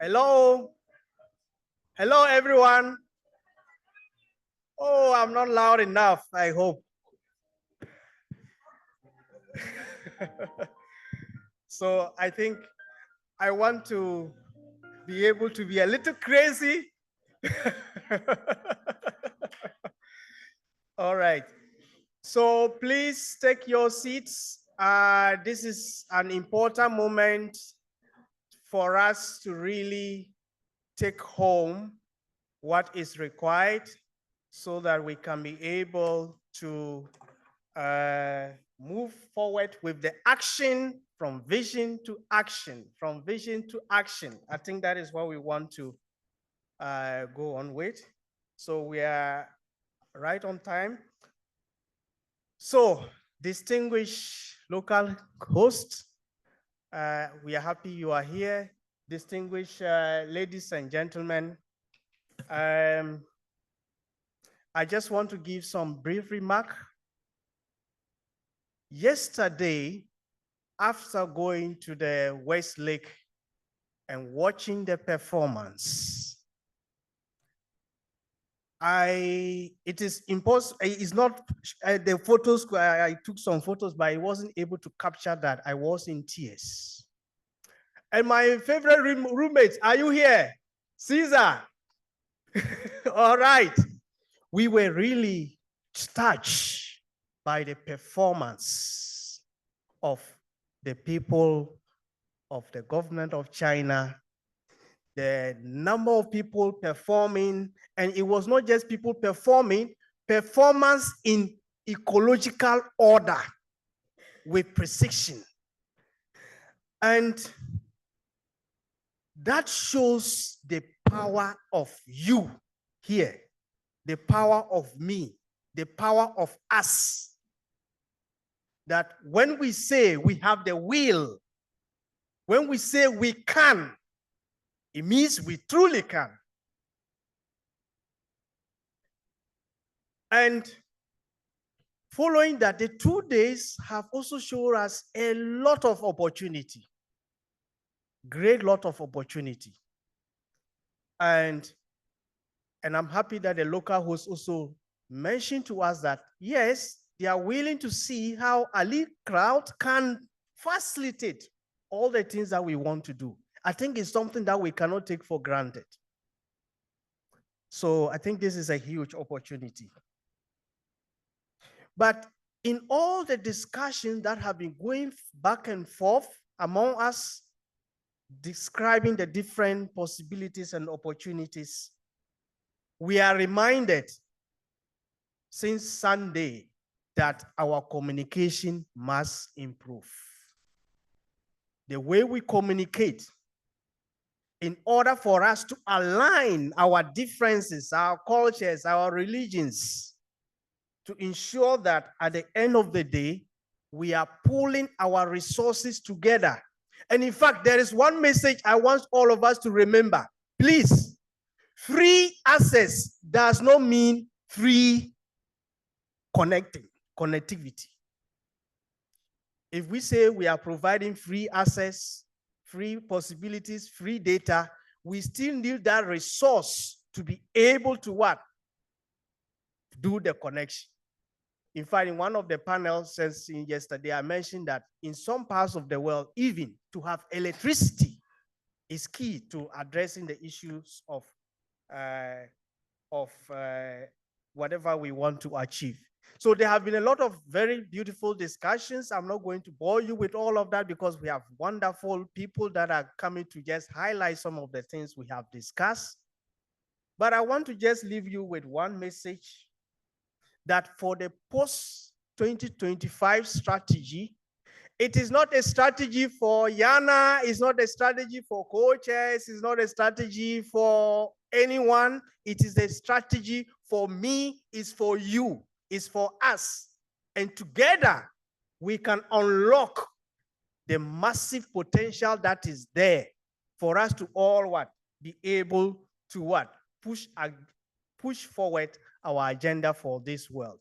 Hello. Hello, everyone. Oh, I'm not loud enough, I hope. So I think I want to be able to be a little crazy. All right. So please take your seats. This is an important moment for us to really take home what is required so that we can be able to move forward with the action from vision to action, from vision to action. I think that is what we want to go on with. So we are right on time. So, distinguished local hosts, we are happy you are here. Distinguished ladies and gentlemen, I just want to give some brief remark. Yesterday, after going to the West Lake and watching the performance, it is impossible, it's not, the photos, I took some photos, but I wasn't able to capture that. I was in tears. And my favorite roommates, are you here? Caesar. All right. We were really touched by the performance of the people of the government of China, the number of people performing, and it was not just people performing, performance in ecological order with precision. And that shows the power of you here, the power of me, the power of us. That when we say we have the will, when we say we can, it means we truly can. And following that, the 2 days have also shown us a lot of opportunity, great lot of opportunity. And I'm happy that the local host also mentioned to us that, yes, they are willing to see how Ali Crowd can facilitate all the things that we want to do. I think it's something that we cannot take for granted. So I think this is a huge opportunity. But in all the discussions that have been going back and forth among us, describing the different possibilities and opportunities, we are reminded since Sunday that our communication must improve. The way we communicate, in order for us to align our differences, our cultures, our religions, to ensure that at the end of the day, we are pulling our resources together. And in fact, there is one message I want all of us to remember. Please, free access does not mean free connectivity. If we say we are providing free access, free possibilities, free data, we still need that resource to be able to what? Do the connection. In fact, in one of the panels yesterday, I mentioned that in some parts of the world, even to have electricity is key to addressing the issues of whatever we want to achieve. So there have been a lot of very beautiful discussions. I'm not going to bore you with all of that because we have wonderful people that are coming to just highlight some of the things we have discussed. But I want to just leave you with one message that for the post-2025 strategy, it is not a strategy for Yana, it's not a strategy for coaches, it's not a strategy for anyone. It is a strategy for me, it's for you, it's for us. And together, we can unlock the massive potential that is there for us to all what? Be able to what? Push forward our agenda for this world.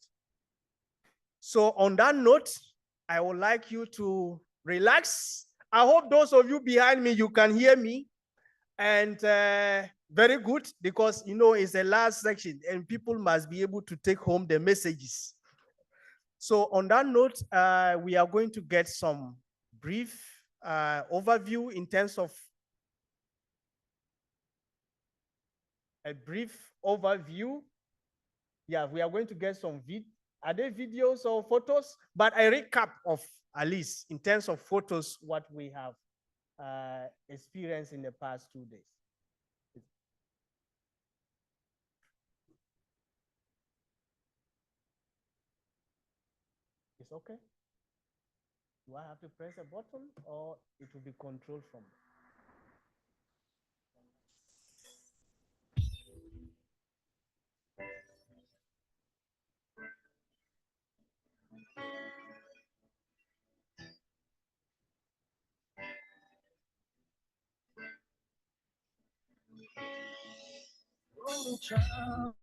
So on that note, I would like you to relax. I hope those of you behind me, you can hear me. And very good, because you know it's the last section and people must be able to take home the messages. So on that note, we are going to get some brief overview in terms of a brief overview. Yeah, we are going to get some are there videos or photos? But a recap of, at least in terms of photos, what we have experienced in the past 2 days. It's okay? Do I have to press a button or it will be controlled from? Oh, child.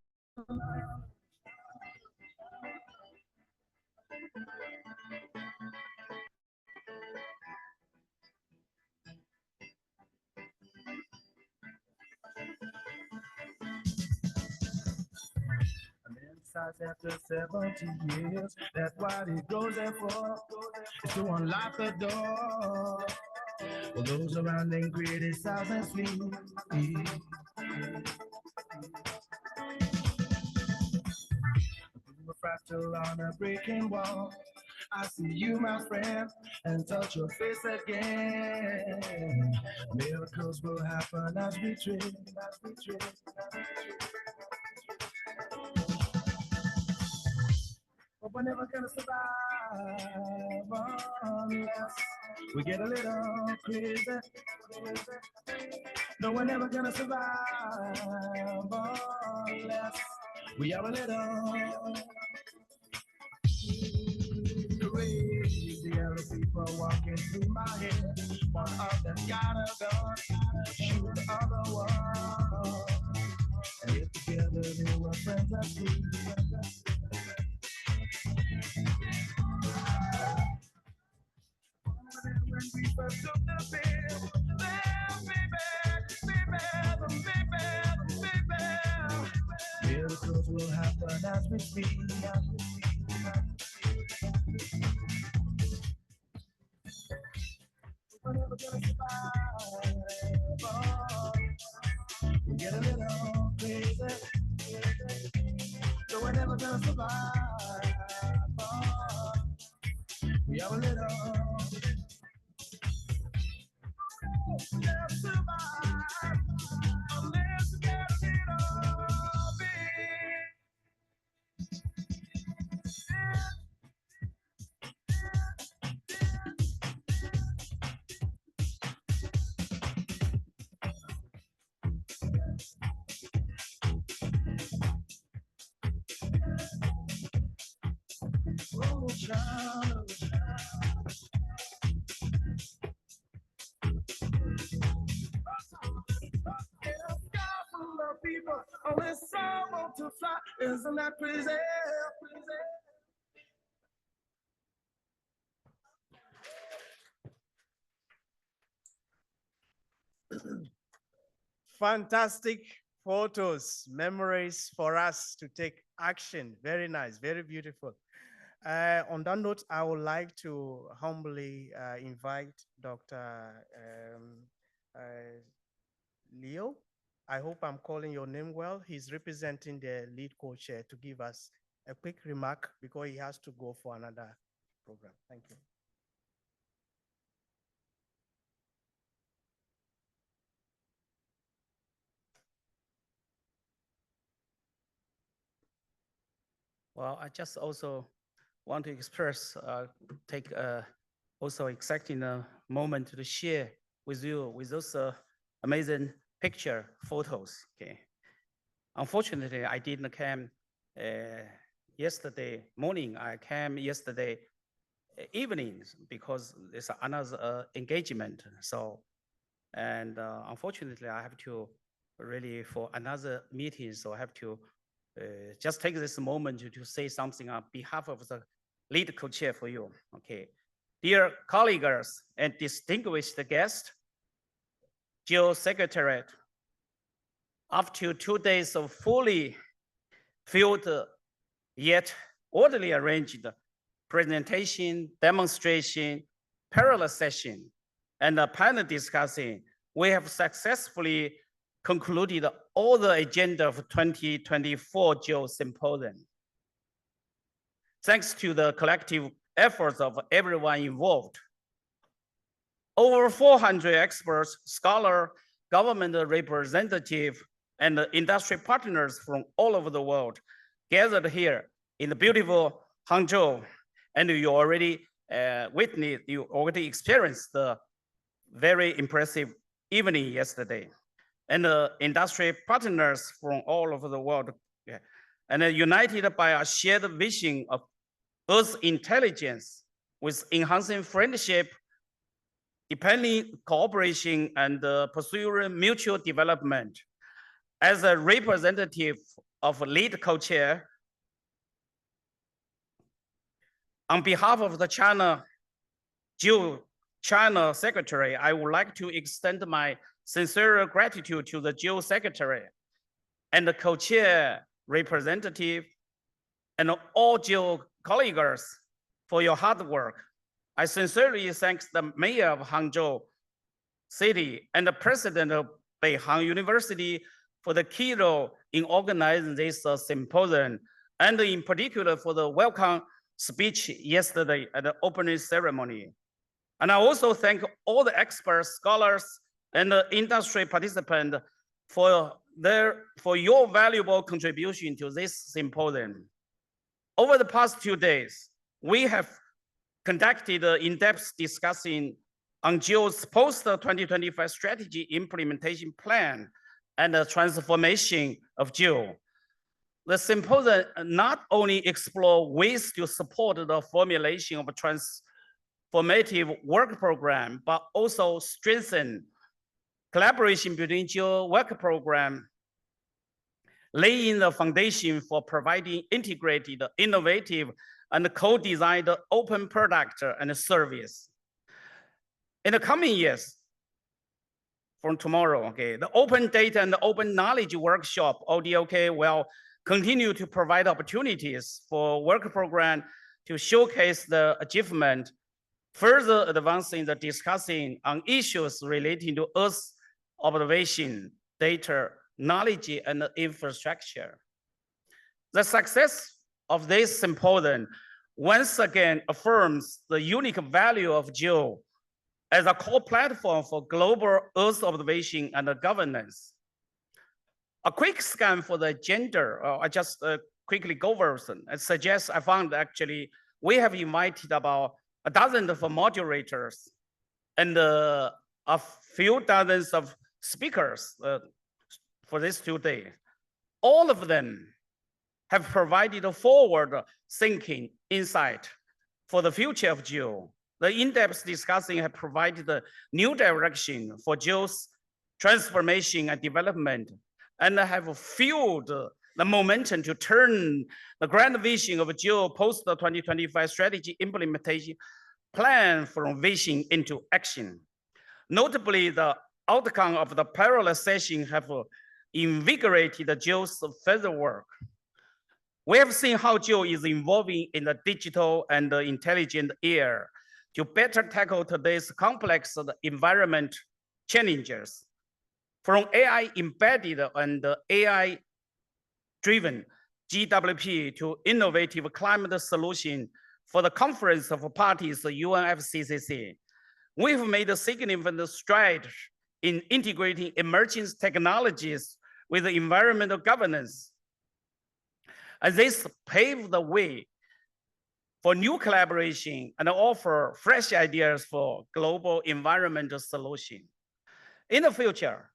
After 70 years, that's what he goes there for, is to unlock the door. Well, those around them criticize and flee. A fractal on a breaking wall. I see you, my friend, and touch your face again. Miracles will happen as we dream. But we're never gonna survive unless we get a little crazy. No, we're never gonna survive unless we are a little crazy. Other people walking through my head. One of them got a gun, shoot the other one. And if together they were friends as we. When we first took the pill, baby. Miracles will happen as we speak. We're never gonna survive. We get a little crazy. So we're never gonna survive. We are a little. Never survive unless we get a little bit. Oh, child. People, only some want to fly. Isn't that crazy? Fantastic photos, memories for us to take action. Very nice, very beautiful. On that note, I would like to humbly invite Dr. Leo. I hope I'm calling your name well. He's representing the lead co-chair to give us a quick remark because he has to go for another program. Thank you. Well, I just also want to express, take also exciting moment to share with you with those amazing picture photos. Okay. Unfortunately, I didn't come yesterday morning. I came yesterday evening because there's another engagement. So, and unfortunately, I have to really for another meeting. So I have to just take this moment to say something on behalf of the lead co-chair for you. Okay. Dear colleagues and distinguished guests, Geo Secretariat, after 2 days of fully filled yet orderly arranged presentation, demonstration, parallel session, and a panel discussion, we have successfully concluded all the agenda of 2024 Geo Symposium. Thanks to the collective efforts of everyone involved. Over 400 experts, scholars, government representatives, and industry partners from all over the world gathered here in the beautiful Hangzhou, and you already witnessed, you already experienced the very impressive evening yesterday. And industry partners from all over the world, and united by a shared vision of Earth intelligence with enhancing friendship, depending cooperation, and pursuing mutual development. As a representative of lead co-chair, on behalf of the China Secretary, I would like to extend my sincere gratitude to the Geo Secretary and the co-chair representative and all Geo colleagues for your hard work. I sincerely thank the mayor of Hangzhou City and the president of Beihang University for the key role in organizing this symposium, and in particular for the welcome speech yesterday at the opening ceremony. And I also thank all the experts, scholars, and the industry participants for your valuable contribution to this symposium. Over the past 2 days, we have conducted in-depth discussion on Geo's post-2025 strategy implementation plan and the transformation of Geo. The symposium not only explore ways to support the formulation of a transformative work program, but also strengthen collaboration between Geo work program, laying the foundation for providing integrated, innovative, and co-designed open product and service. In the coming years, from tomorrow, okay, the Open Data and Open Knowledge Workshop, ODOK, will continue to provide opportunities for work program to showcase the achievement, further advancing the discussing on issues relating to Earth observation, data, knowledge, and infrastructure. The success of this symposium once again affirms the unique value of Geo as a core platform for global Earth observation and governance. A quick scan for the agenda, I just quickly go over them. It suggests I found actually we have invited about a dozen of moderators and a few dozens of speakers for this 2 days. All of them have provided a forward-thinking insight for the future of Geo. The in-depth discussion has provided a new direction for Geo's transformation and development, and have fueled the momentum to turn the grand vision of Geo post-2025 strategy implementation plan from vision into action. Notably, the outcome of the parallel session have invigorated Geo's further work. We have seen how Geo is evolving in the digital and the intelligent era to better tackle today's complex environment challenges. From AI embedded and AI driven GWP to innovative climate solution for the Conference of Parties, UNFCCC. We've made a significant stride in integrating emerging technologies with environmental governance. And this paved the way for new collaboration and offer fresh ideas for global environmental solution. In the future,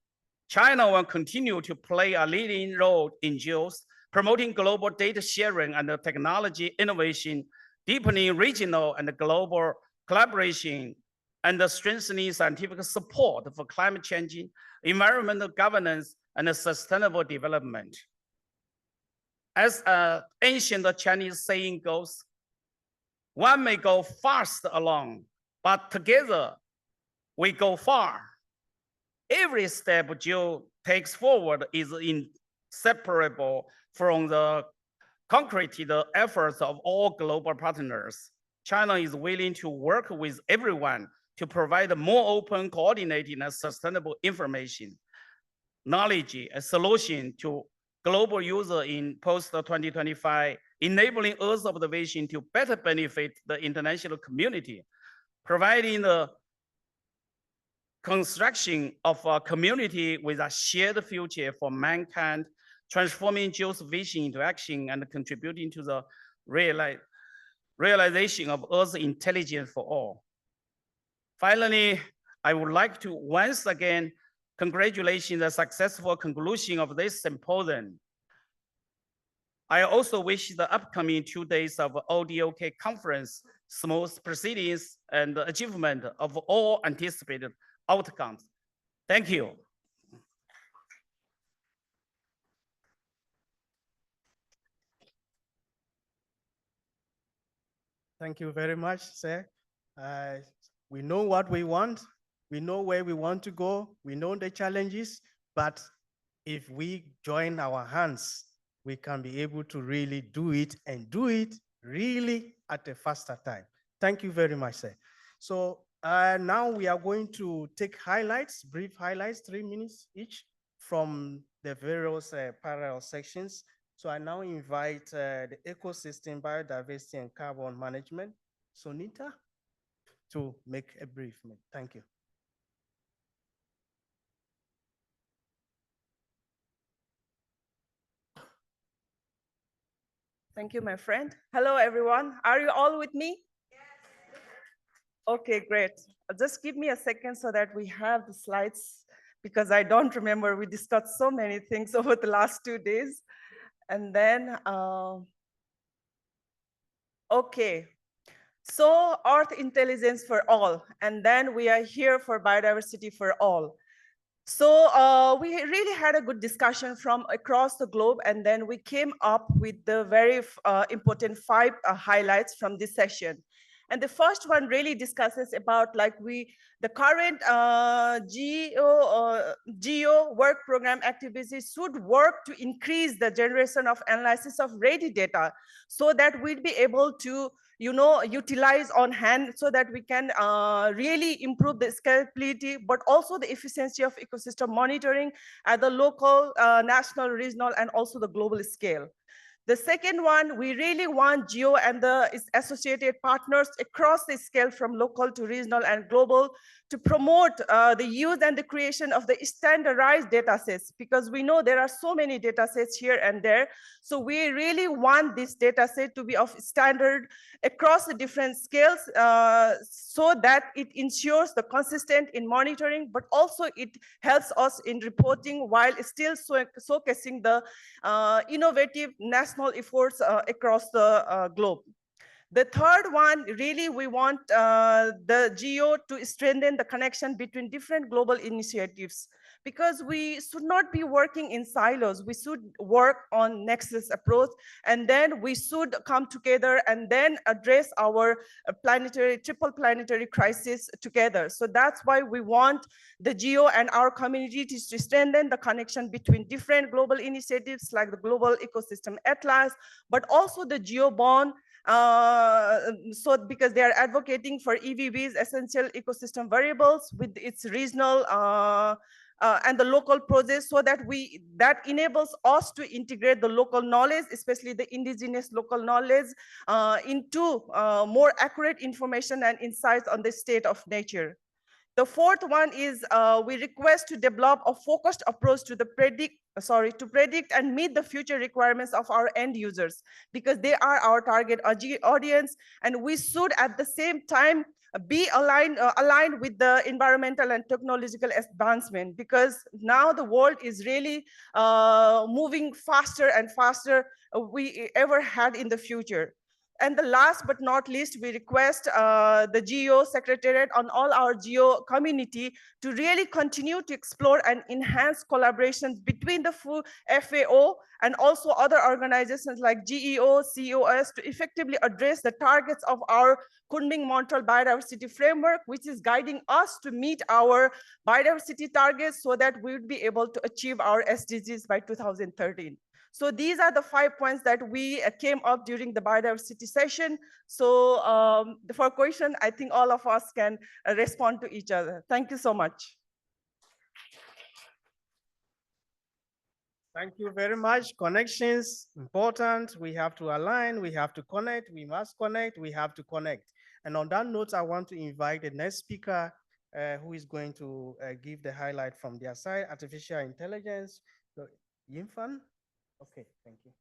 China will continue to play a leading role in GEOS, promoting global data sharing and technology innovation, deepening regional and global collaboration, and strengthening scientific support for climate change, environmental governance, and sustainable development. As an ancient Chinese saying goes, one may go fast alone, but together we go far. Every step Geo takes forward is inseparable from the concrete efforts of all global partners. China is willing to work with everyone to provide more open, coordinated, and sustainable information, knowledge, and solution to global users in post-2025, enabling Earth observation to better benefit the international community, providing the construction of a community with a shared future for mankind, transforming Geo's vision into action and contributing to the realization of Earth's intelligence for all. Finally, I would like to once again congratulate the successful conclusion of this symposium. I also wish the upcoming 2 days of ODOK conference smooth proceedings and the achievement of all anticipated outcomes. Thank you. Thank you very much, sir. We know what we want. We know where we want to go. We know the challenges, but if we join our hands, we can be able to really do it and do it really at a faster time. Thank you very much, sir. So now we are going to take highlights, brief highlights, 3 minutes each from the various parallel sections. So I now invite the ecosystem, biodiversity, and carbon management, Sonita, to make a brief. Thank you. Thank you, my friend. Hello, everyone. Are you all with me? Yes. Okay, great. Just give me a second so that we have the slides, because I don't remember. We discussed so many things over the last 2 days. And then, okay. So Earth intelligence for all. And then we are here for biodiversity for all. So we really had a good discussion from across the globe, and then we came up with the very important 5 highlights from this session. And the first one really discusses about the current GEO work program activities should work to increase the generation of analysis of ready data so that we'll be able to utilize on hand so that we can really improve the scalability, but also the efficiency of ecosystem monitoring at the local, national, regional, and also the global scale. The second one, we really want GEO and its associated partners across the scale from local to regional and global to promote the use and the creation of the standardized data sets, because we know there are so many data sets here and there. So we really want this data set to be of standard across the different scales so that it ensures the consistent in monitoring, but also it helps us in reporting while still showcasing the innovative national efforts across the globe. The third one, really, we want the GEO to strengthen the connection between different global initiatives, because we should not be working in silos. We should work on nexus approach, and then we should come together and then address our triple planetary crisis together. So that's why we want the GEO and our communities to strengthen the connection between different global initiatives like the Global Ecosystem Atlas, but also the GEO-born, so because they are advocating for EVB's essential ecosystem variables with its regional and the local projects, so that that enables us to integrate the local knowledge, especially the indigenous local knowledge, into more accurate information and insights on the state of nature. The fourth one is we request to develop a focused approach to predict and meet the future requirements of our end users, because they are our target audience, and we should at the same time be aligned with the environmental and technological advancement, because now the world is really moving faster and faster we ever had in the future. And the last but not least, we request the GEO Secretariat on all our GEO community to really continue to explore and enhance collaborations between the FAO and also other organizations like GEO, COS to effectively address the targets of our Kunming-Montreal Biodiversity Framework, which is guiding us to meet our biodiversity targets so that we would be able to achieve our SDGs by 2013. So these are the 5 points that we came up during the biodiversity session. So for question, I think all of us can respond to each other. Thank you so much. Thank you very much. Connections, important. We have to align, we have to connect, we must connect, we have to connect. And on that note, I want to invite the next speaker who is going to give the highlight from their side, artificial intelligence. So, Yimfan? Okay, thank you.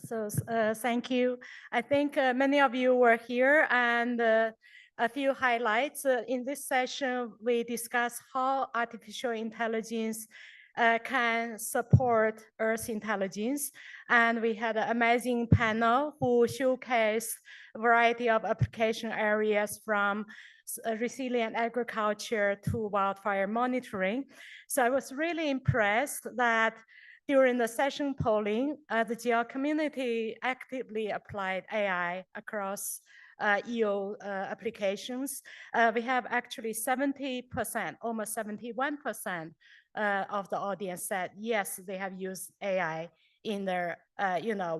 So thank you. I think many of you were here, and a few highlights. In this session, we discussed how artificial intelligence can support Earth intelligence. And we had an amazing panel who showcased a variety of application areas from resilient agriculture to wildfire monitoring. So I was really impressed that during the session polling, the GL community actively applied AI across EO applications. We have actually 70%, almost 71% of the audience said, yes, they have used AI in their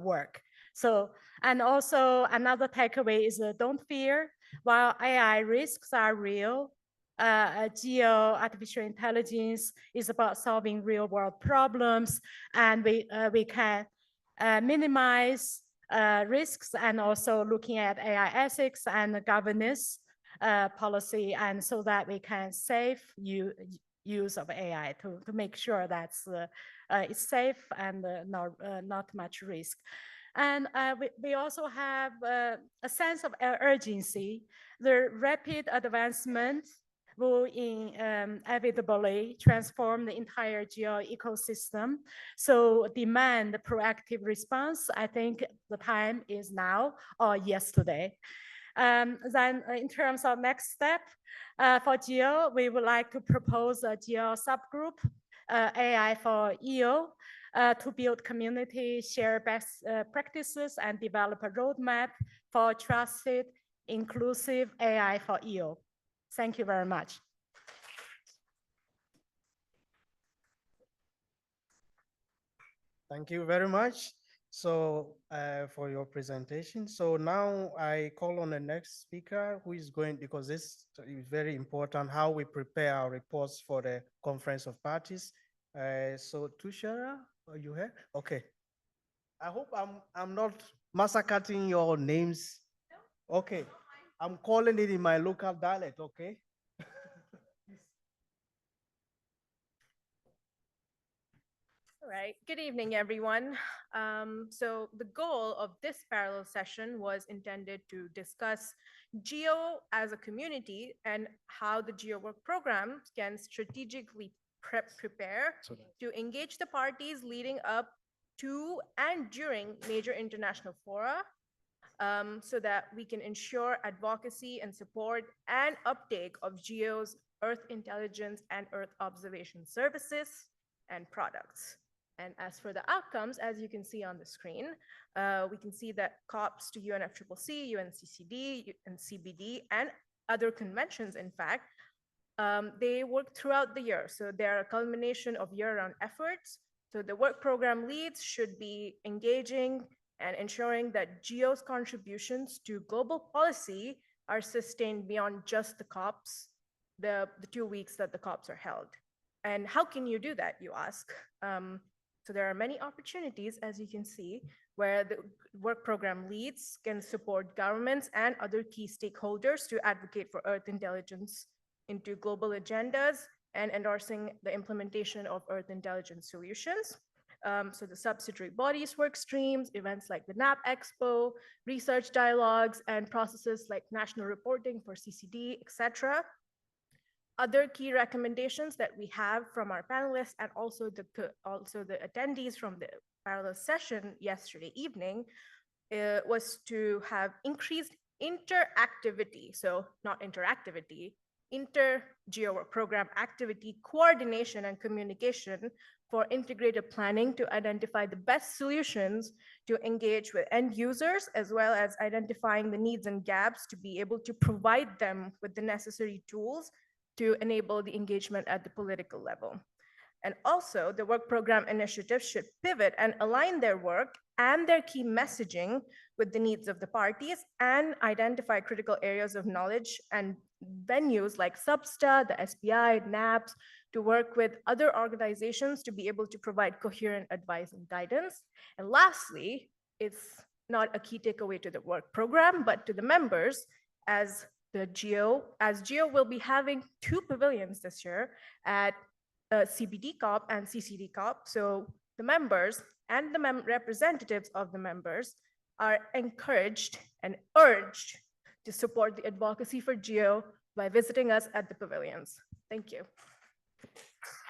work. So, and also another takeaway is don't fear. While AI risks are real, GEO artificial intelligence is about solving real world problems, and we can minimize risks, and also looking at AI ethics and governance policy, and so that we can save use of AI to make sure that it's safe and not much risk. And we also have a sense of urgency. The rapid advancement will inevitably transform the entire GEO ecosystem. So demand proactive response. I think the time is now or yesterday. Then in terms of next step, for GEO, we would like to propose a GEO subgroup, AI for EO, to build community, share best practices, and develop a roadmap for trusted, inclusive AI for EO. Thank you very much. Thank you very much. So for your presentation. So now I call on the next speaker who is going, because this is very important, how we prepare our reports for the Conference of Parties. So Tushara, are you here? Okay. I hope I'm not massacring your names. Okay. I'm calling it in my local dialect, okay? All right, good evening, everyone. So the goal of this parallel session was intended to discuss GEO as a community and how the GEO work program can strategically prepare to engage the parties leading up to and during major international fora, so that we can ensure advocacy and support and uptake of GEO's Earth intelligence and Earth observation services and products. And as for the outcomes, as you can see on the screen, we can see that COPs to UNFCCC, UNCCD, and CBD, and other conventions, in fact, they work throughout the year. So they're a culmination of year-round efforts. So the work program leads should be engaging and ensuring that GEO's contributions to global policy are sustained beyond just the COPs, the 2 weeks that the COPs are held. And how can you do that, you ask? So there are many opportunities, as you can see, where the work program leads can support governments and other key stakeholders to advocate for Earth intelligence into global agendas and endorsing the implementation of Earth intelligence solutions. So the subsidiary bodies work streams, events like the NAP Expo, research dialogues, and processes like national reporting for CCD, etc. Other key recommendations that we have from our panelists and also the attendees from the parallel session yesterday evening was to have increased interactivity, so not interactivity, inter-geo program activity, coordination and communication for integrated planning to identify the best solutions to engage with end users, as well as identifying the needs and gaps to be able to provide them with the necessary tools to enable the engagement at the political level. And also, the work program initiatives should pivot and align their work and their key messaging with the needs of the parties and identify critical areas of knowledge and venues like Substa, the SPI, NAPS, to work with other organizations to be able to provide coherent advice and guidance. And lastly, it's not a key takeaway to the work program, but to the members as GEO will be having 2 pavilions this year at CBD COP and CCD COP. So the members and the representatives of the members are encouraged and urged to support the advocacy for GEO by visiting us at the pavilions. Thank you.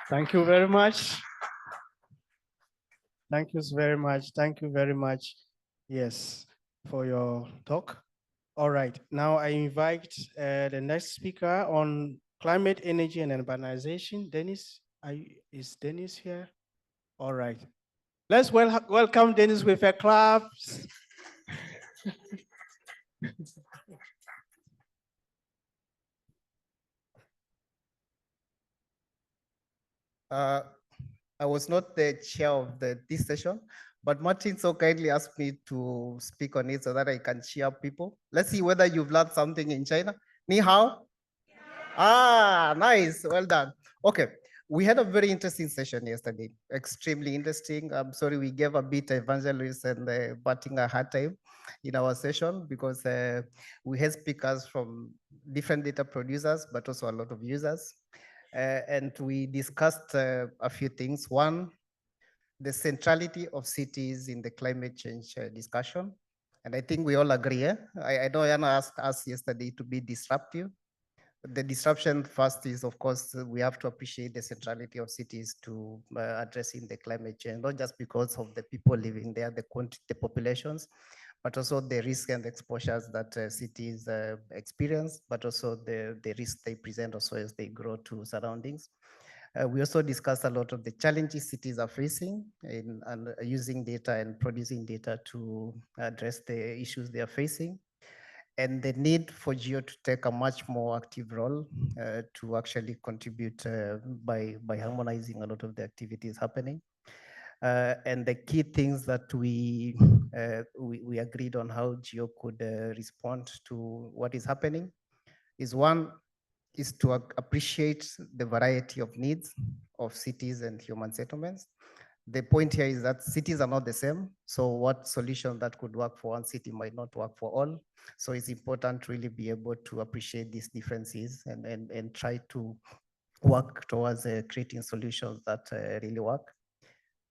Thank you very much. Thank you very much. Thank you very much. Yes, for your talk. All right, now I invite the next speaker on climate, energy, and urbanization. Dennis, is Dennis here? All right. Let's welcome Dennis with a clap. I was not the chair of this session, but Martin so kindly asked me to speak on it so that I can cheer people. Let's see whether you've learned something in China. Ni hao? Ah, nice. Well done. Okay. We had a very interesting session yesterday. Extremely interesting. I'm sorry we gave a bit Evangelist and Batting a hard time in our session because we had speakers from different data producers, but also a lot of users. And we discussed a few things. One, the centrality of cities in the climate change discussion. And I think we all agree. I know Yana asked us yesterday to be disruptive. The disruption first is, of course, we have to appreciate the centrality of cities to addressing the climate change, not just because of the people living there, the populations, but also the risk and exposures that cities experience, but also the risks they present also as they grow to surroundings. We also discussed a lot of the challenges cities are facing in using data and producing data to address the issues they are facing, and the need for GEO to take a much more active role to actually contribute by harmonizing a lot of the activities happening. And the key things that we agreed on how GEO could respond to what is happening is one, is to appreciate the variety of needs of cities and human settlements. The point here is that cities are not the same. So what solution that could work for one city might not work for all. So it's important to really be able to appreciate these differences and try to work towards creating solutions that really work.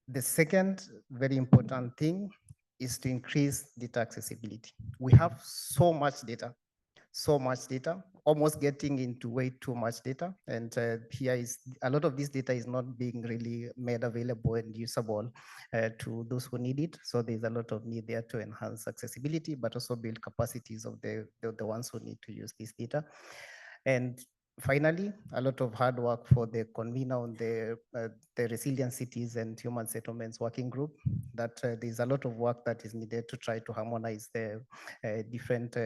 The second very important thing is to increase data accessibility. We have so much data. so much data, almost getting into way too much data. And here is a lot of this data is not being really made available and usable to those who need it. So there's a lot of need there to enhance accessibility, but also build capacities of the ones who need to use this data. And finally, a lot of hard work for the convener on the Resilient Cities and Human Settlements Working Group, that there's a lot of work that is needed to try to harmonize the different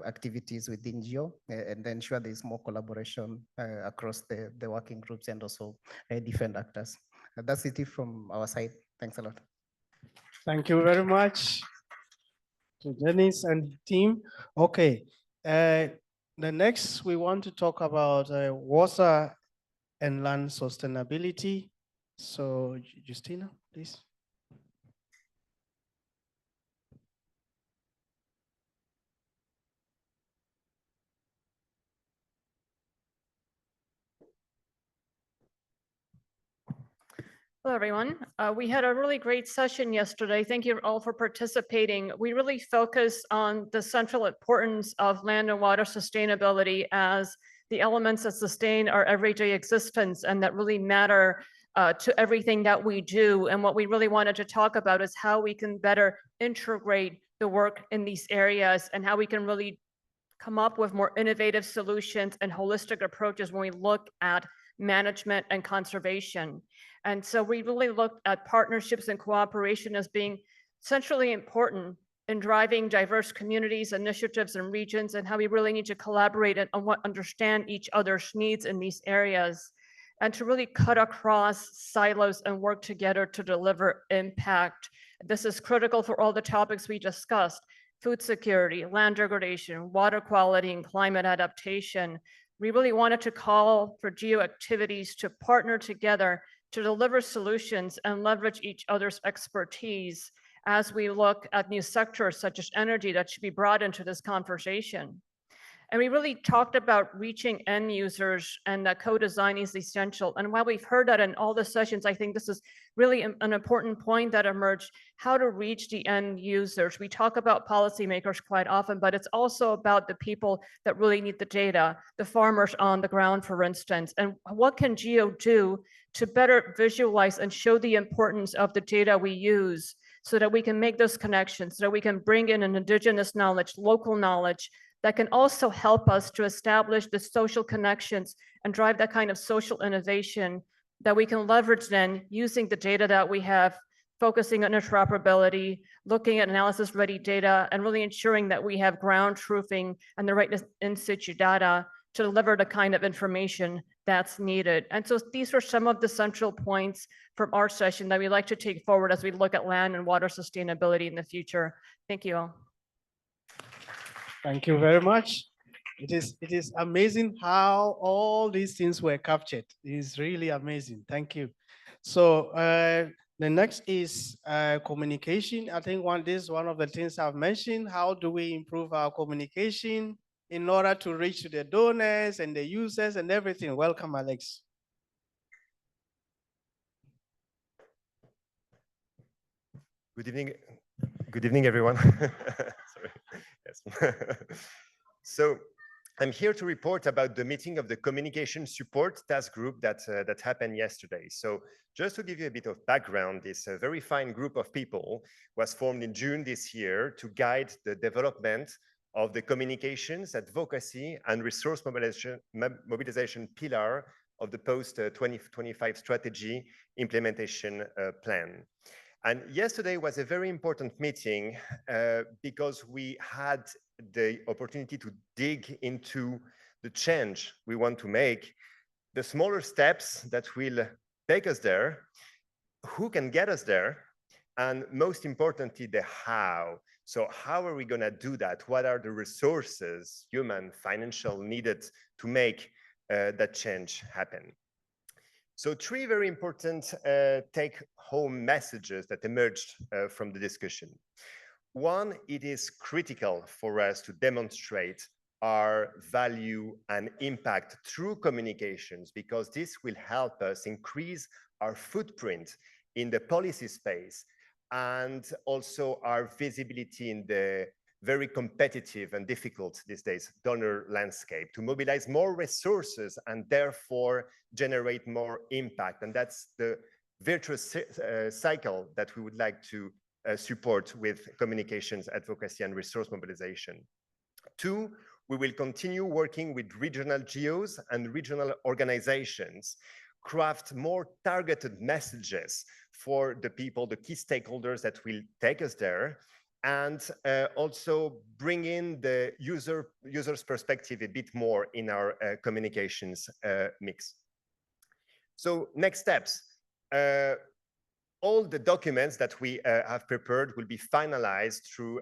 activities within GEO and ensure there's more collaboration across the working groups and also different actors. That's it from our side. Thanks a lot. Thank you very much to Dennis and team. Okay, the next we want to talk about water and land sustainability. So Justina, please. Hello, everyone. We had a really great session yesterday. Thank you all for participating. We really focused on the central importance of land and water sustainability as the elements that sustain our everyday existence and that really matter to everything that we do. And what we really wanted to talk about is how we can better integrate the work in these areas and how we can really come up with more innovative solutions and holistic approaches when we look at management and conservation. And so we really looked at partnerships and cooperation as being centrally important in driving diverse communities, initiatives, and regions, and how we really need to collaborate and understand each other's needs in these areas, and to really cut across silos and work together to deliver impact. This is critical for all the topics we discussed: food security, land degradation, water quality, and climate adaptation. We really wanted to call for GEO activities to partner together to deliver solutions and leverage each other's expertise as we look at new sectors such as energy that should be brought into this conversation. And we really talked about reaching end users and that co-design is essential. And while we've heard that in all the sessions, I think this is really an important point that emerged: how to reach the end users. We talk about policymakers quite often, but it's also about the people that really need the data, the farmers on the ground, for instance. And what can GEO do to better visualize and show the importance of the data we use so that we can make those connections, so that we can bring in an indigenous knowledge, local knowledge, that can also help us to establish the social connections and drive that kind of social innovation that we can leverage then using the data that we have, focusing on interoperability, looking at analysis-ready data, and really ensuring that we have ground truthing and the right in situ data to deliver the kind of information that's needed. And so these are some of the central points from our session that we'd like to take forward as we look at land and water sustainability in the future. Thank you all. Thank you very much. It is amazing how all these things were captured. It is really amazing. Thank you. So the next is communication. I think this is one of the things I've mentioned. How do we improve our communication in order to reach the donors and the users and everything? Welcome, Alex. Good evening. Good evening, everyone. Sorry. Yes. So I'm here to report about the meeting of the Communication Support Task Group that happened yesterday. So just to give you a bit of background, this very fine group of people was formed in June this year to guide the development of the communications, advocacy, and resource mobilization pillar of the post-2025 strategy implementation plan. And yesterday was a very important meeting because we had the opportunity to dig into the change we want to make, the smaller steps that will take us there, who can get us there, and most importantly, the how. So how are we going to do that? What are the resources, human, financial, needed to make that change happen? So three very important take-home messages that emerged from the discussion. One, it is critical for us to demonstrate our value and impact through communications, because this will help us increase our footprint in the policy space and also our visibility in the very competitive and difficult these days donor landscape, to mobilize more resources and therefore generate more impact. And that's the virtuous cycle that we would like to support with communications, advocacy, and resource mobilization. Two, we will continue working with regional GOs and regional organizations, craft more targeted messages for the people, the key stakeholders that will take us there, and also bring in the user's perspective a bit more in our communications mix. So next steps. All the documents that we have prepared will be finalized through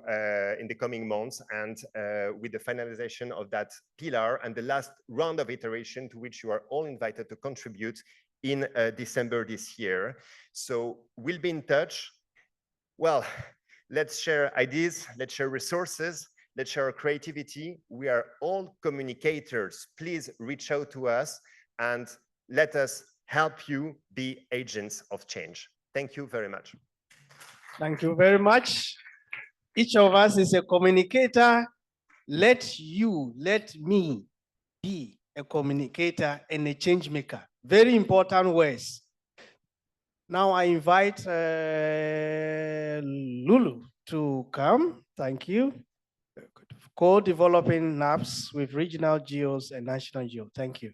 in the coming months, and with the finalization of that pillar and the last round of iteration, to which you are all invited to contribute in December this year. So we'll be in touch. Well, let's share ideas, let's share resources, let's share creativity. We are all communicators. Please reach out to us and let us help you be agents of change. Thank you very much. Thank you very much. Each of us is a communicator. Let me be a communicator and a change maker. Very important words. Now I invite Lulu to come. Thank you. Co-developing NAPs with regional GEOs and national GEO. Thank you.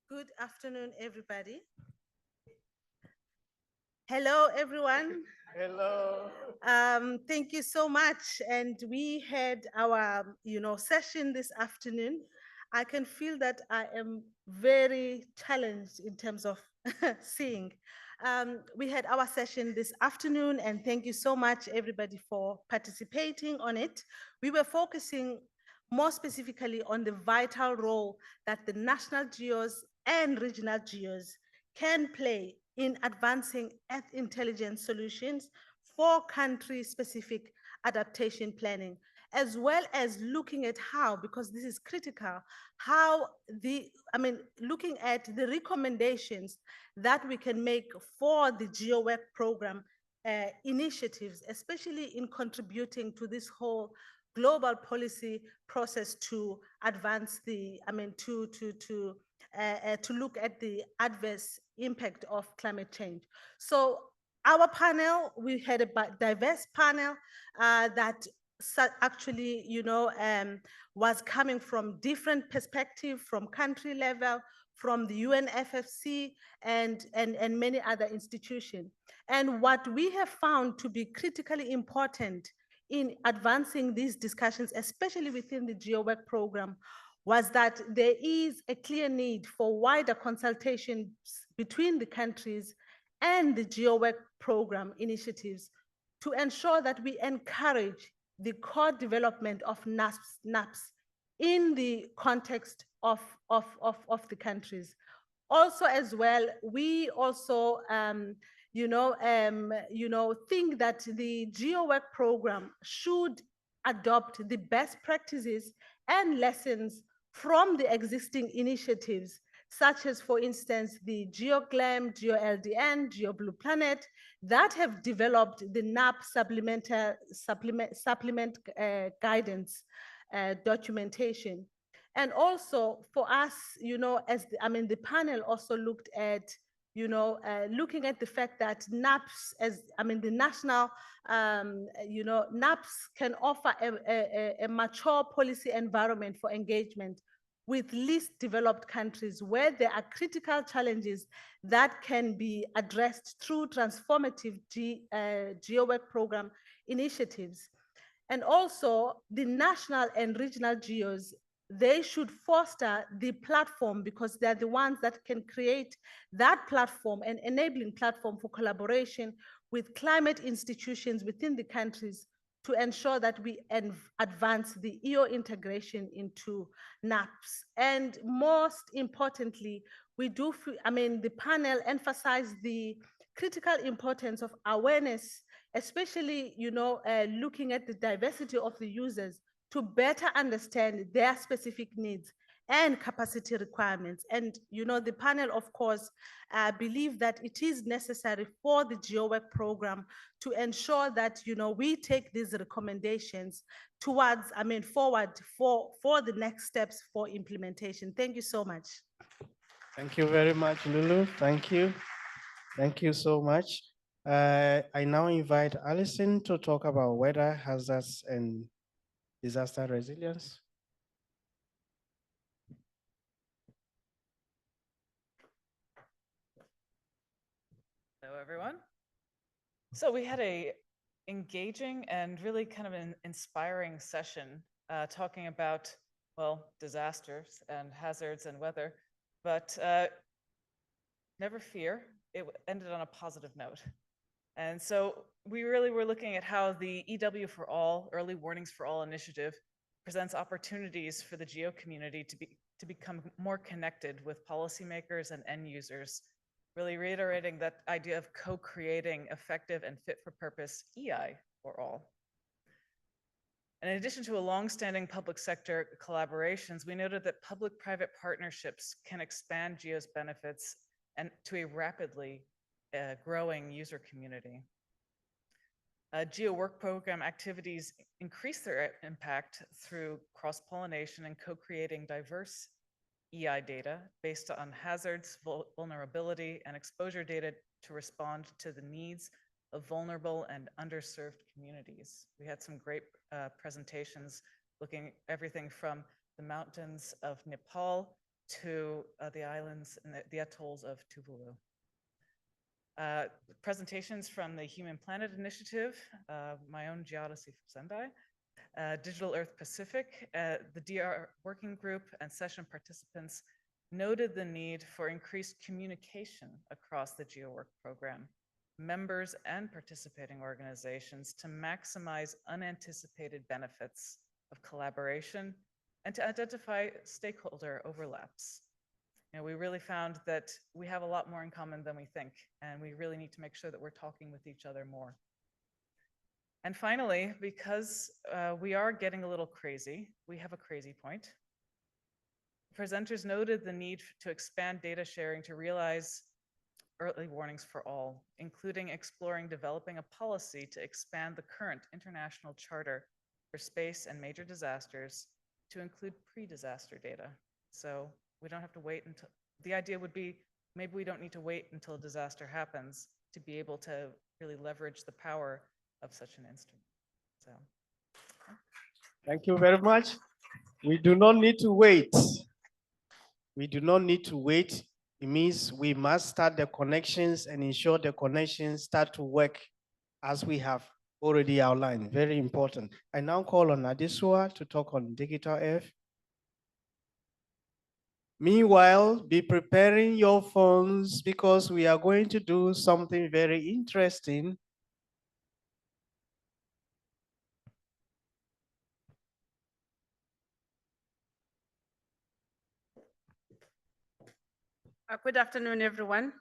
Good afternoon, everybody. Hello, everyone. Hello. Thank you so much. And we had our, session this afternoon. I can feel that I am very challenged in terms of seeing. We had our session this afternoon, and thank you so much, everybody, for participating on it. We were focusing more specifically on the vital role that the national GEOs and regional GEOs can play in advancing Earth intelligence solutions for country-specific adaptation planning, as well as looking at how, because this is critical, looking at the recommendations that we can make for the GeoWork program initiatives, especially in contributing to this whole global policy process to advance the, to look at the adverse impact of climate change. So our panel, we had a diverse panel that actually, was coming from different perspectives, from country level, from the UNFFC and many other institutions. And what we have found to be critically important in advancing these discussions, especially within the GeoWork program, was that there is a clear need for wider consultations between the countries and the GeoWork program initiatives to ensure that we encourage the co-development of NAPs in the context of the countries. Also, as well, we also think that the GeoWork program should adopt the best practices and lessons from the existing initiatives, such as, for instance, the GeoGLAM, GeoLDN, GeoBlue Planet, that have developed the NAP supplement guidance documentation. And also for us, the panel also looked at, looking at the fact that NAPs, the national, NAPs can offer a mature policy environment for engagement with least developed countries, where there are critical challenges that can be addressed through transformative GeoWork program initiatives. And also the national and regional GEOs, they should foster the platform, because they're the ones that can create that platform and enabling platform for collaboration with climate institutions within the countries to ensure that we advance the EO integration into NAPs. And most importantly, we do, the panel emphasized the critical importance of awareness, especially, looking at the diversity of the users to better understand their specific needs and capacity requirements. And, you know, the panel, of course, believe that it is necessary for the GeoWork program to ensure that, you know, we take these recommendations towards, forward for the next steps for implementation. Thank you so much. Thank you very much, Lulu. Thank you. Thank you so much. I now invite Alison to talk about weather hazards and disaster resilience. Hello, everyone. So we had a engaging and really kind of an inspiring session talking about, well, disasters and hazards and weather, but never fear, it ended on a positive note. And so we really were looking at how the EW for All, Early Warnings for All initiative presents opportunities for the geo community to become more connected with policymakers and end users, really reiterating that idea of co-creating effective and fit for purpose EI for all. And in addition to a long-standing public sector collaborations, we noted that public-private partnerships can expand GEO's benefits and to a rapidly growing user community. GEO work program activities increase their impact through cross-pollination and co-creating diverse EI data based on hazards, vulnerability, and exposure data to respond to the needs of vulnerable and underserved communities. We had some great presentations looking at everything from the mountains of Nepal to the islands and the atolls of Tuvalu. Presentations from the Human Planet Initiative, my own geodesy from Sendai, Digital Earth Pacific, the DR Working Group and session participants noted the need for increased communication across the GeoWork program, members and participating organizations to maximize unanticipated benefits of collaboration and to identify stakeholder overlaps. You know, we really found that we have a lot more in common than we think, and we really need to make sure that we're talking with each other more. And finally, because we are getting a little crazy, we have a crazy point. Presenters noted the need to expand data sharing to realize early warnings for all, including exploring developing a policy to expand the current international charter for space and major disasters to include pre-disaster data. So we don't have to wait until, the idea would be, maybe we don't need to wait until a disaster happens to be able to really leverage the power of such an instrument. So. Thank you very much. We do not need to wait. We do not need to wait. It means we must start the connections and ensure the connections start to work as we have already outlined. Very important. I now call on Adesua to talk on digital Earth. Meanwhile, be preparing your phones because we are going to do something very interesting. Good afternoon, everyone.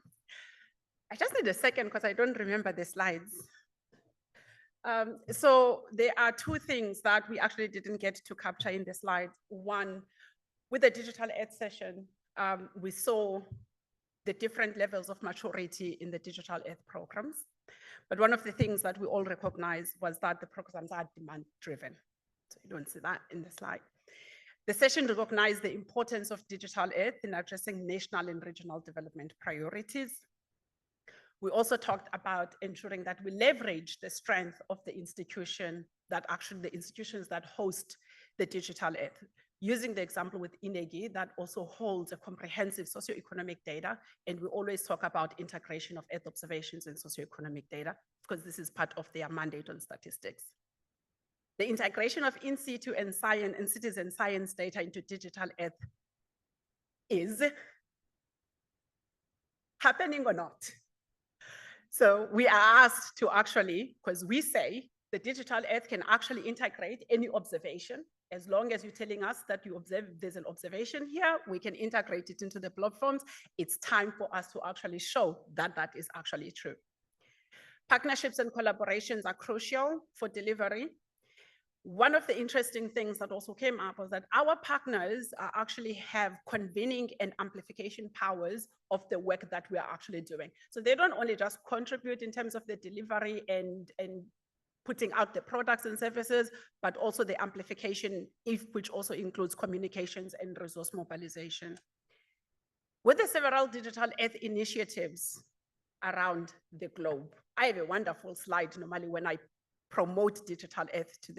I just need a second because I don't remember the slides. So there are two things that we actually didn't get to capture in the slides. One, with the Digital Earth session, we saw the different levels of maturity in the Digital Earth programs. But one of the things that we all recognize was that the programs are demand-driven. So you don't see that in the slide. The session recognized the importance of Digital Earth in addressing national and regional development priorities. We also talked about ensuring that we leverage the strength of the institution that actually the institutions that host the Digital Earth. Using the example with INEGI that also holds a comprehensive socioeconomic data, and we always talk about integration of Earth observations and socioeconomic data because this is part of their mandate on statistics. The integration of in situ and science and citizen science data into Digital Earth is happening or not. So we are asked to actually, because we say the Digital Earth can actually integrate any observation. As long as you're telling us that you observe, there's an observation here, we can integrate it into the platforms. It's time for us to actually show that that is actually true. Partnerships and collaborations are crucial for delivery. One of the interesting things that also came up was that our partners actually have convening and amplification powers of the work that we are actually doing. So they don't only just contribute in terms of the delivery and putting out the products and services, but also the amplification, which also includes communications and resource mobilization. With the several digital earth initiatives around the globe, I have a wonderful slide normally when I promote digital earth to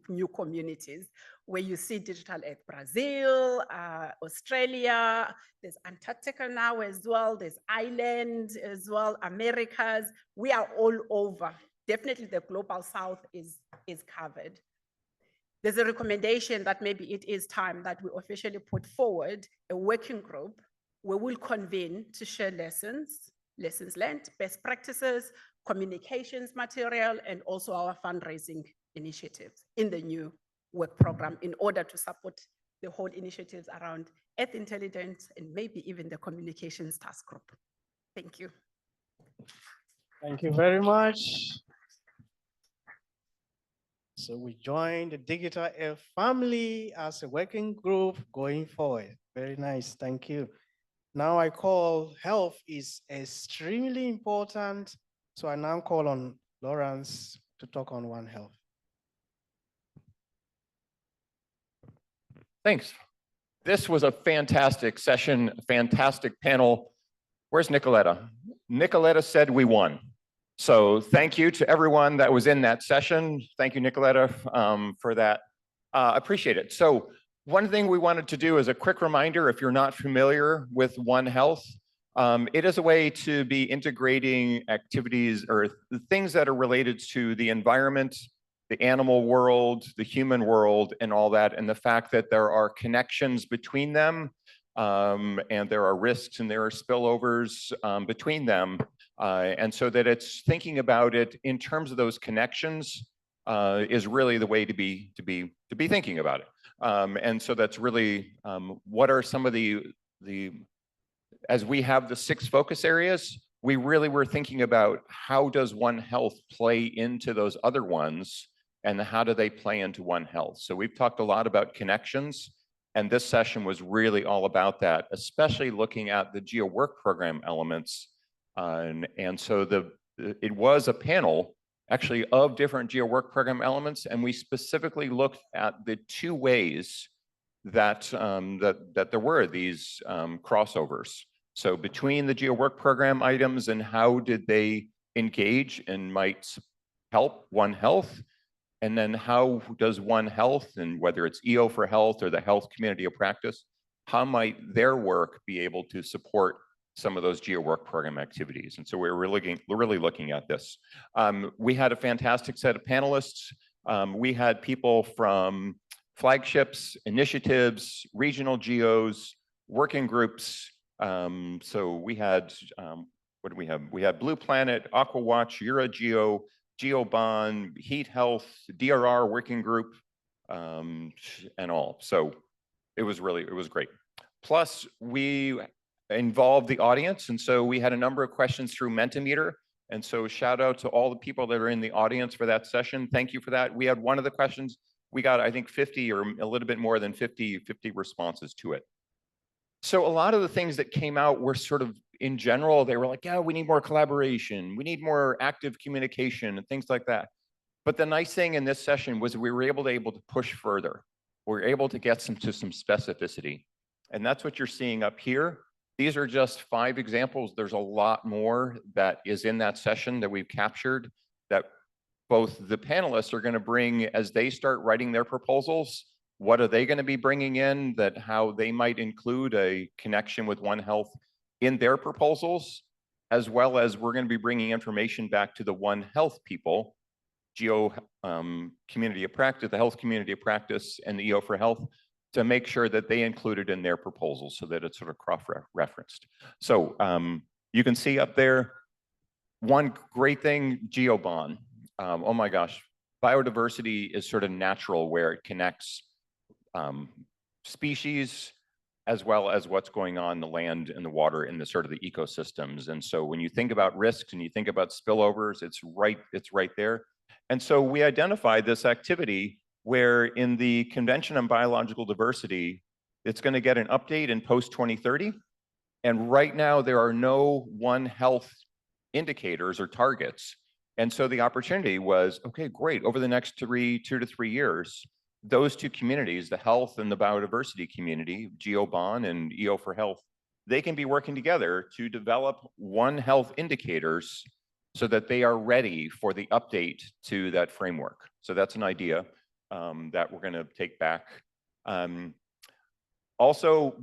new communities, where you see digital earth Brazil, Australia, there's Antarctica now as well, there's Ireland as well, Americas. We are all over. Definitely the global south is covered. There's a recommendation that maybe it is time that we officially put forward a working group where we'll convene to share lessons learned, best practices, communications material, and also our fundraising initiatives in the new work program in order to support the whole initiatives around earth intelligence and maybe even the communications task group. Thank you. Thank you very much. So we join the Digital Earth family as a working group going forward. Very nice, thank you. Now I call health is extremely important. So I now call on Lawrence to talk on One Health. Thanks. This was a fantastic session, fantastic panel. Where's Nicoletta? Nicoletta said we won. So thank you to everyone that was in that session. Thank you, Nicoletta, for that. Appreciate it. So one thing we wanted to do is a quick reminder, if you're not familiar with One Health, it is a way to be integrating activities or things that are related to the environment, the animal world, the human world, and all that, and the fact that there are connections between them, and there are risks and there are spillovers between them. And so that it's thinking about it in terms of those connections is really the way to be thinking about it. And so that's really what are some of the as we have the 6 focus areas, we really were thinking about how does One Health play into those other ones and how do they play into One Health. So we've talked a lot about connections, and this session was really all about that, especially looking at the GEO work program elements. And so it was a panel actually of different GEO work program elements, and we specifically looked at the 2 ways that there were these crossovers. So between the GEO work program items and how did they engage and might help One Health, and then how does One Health, and whether it's EO for Health or the health community of practice, how might their work be able to support some of those GEO work program activities? And so we're really looking at this. We had a fantastic set of panelists. We had people from flagships, initiatives, regional GEOs, working groups. So we had, what do we have? We had Blue Planet, Aqua Watch, EuroGeo, GeoBond, Heat Health, DRR working group, and all. So it was great. Plus we involved the audience. And so we had a number of questions through Mentimeter. And so shout out to all the people that are in the audience for that session. Thank you for that. We had one of the questions, we got, I think 50 or a little bit more than 50 responses to it. So a lot of the things that came out were sort of, in general, they were like, yeah, we need more collaboration. We need more active communication and things like that. But the nice thing in this session was we were able to push further. We were able to get to some specificity. And that's what you're seeing up here. These are just 5 examples. There's a lot more that is in that session that we've captured that both the panelists are going to bring as they start writing their proposals. What are they going to be bringing in, that how they might include a connection with One Health in their proposals, as well as we're going to be bringing information back to the One Health people, GEO community of practice, the health community of practice, and the EO for Health, to make sure that they include it in their proposals so that it's sort of cross-referenced. So you can see up there, one great thing, GeoBond. Oh my gosh, biodiversity is sort of natural where it connects species as well as what's going on in the land and the water in the sort of the ecosystems. And so when you think about risks and you think about spillovers, it's right there. And so we identified this activity where in the Convention on Biological Diversity, it's going to get an update in post-2030. And right now, there are no One Health indicators or targets. And so the opportunity was, okay, great, over the next 2 to 3 years, those two communities, the health and the biodiversity community, GeoBon and EO for Health, they can be working together to develop One Health indicators so that they are ready for the update to that framework. So that's an idea that we're going to take back. Also,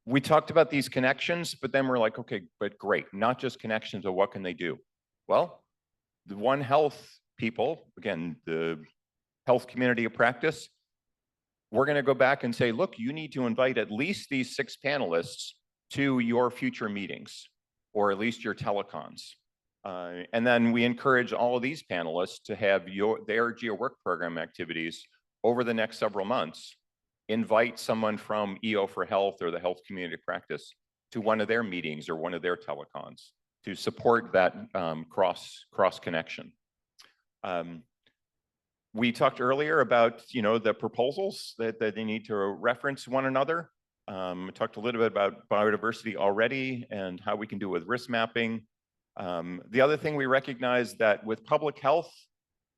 we talked about these connections, but then we're like, okay, but great, not just connections, but what can they do? Well, the One Health people, again, the health community of practice, we're going to go back and say, look, you need to invite at least these 6 panelists to your future meetings, or at least your telecons. And then we encourage all of these panelists to have their Geo Work Program activities over the next several months. Invite someone from EO for Health or the health community practice to one of their meetings or one of their telecons to support that cross connection. We talked earlier about the proposals that they need to reference one another. We talked a little bit about biodiversity already and how we can do with risk mapping. The other thing we recognize that with public health,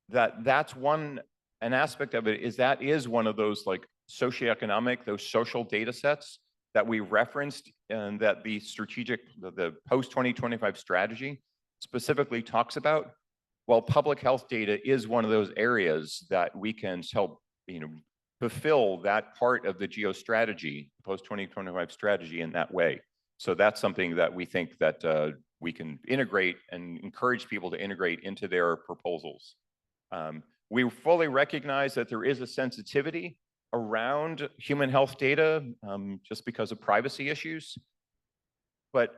that's an aspect of it is one of those like socioeconomic, those social data sets that we referenced and that the post-2025 strategy specifically talks about. Well, public health data is one of those areas that we can help, fulfill that part of the geo strategy, post-2025 strategy in that way. So that's something that we think that we can integrate and encourage people to integrate into their proposals. We fully recognize that there is a sensitivity around human health data just because of privacy issues. But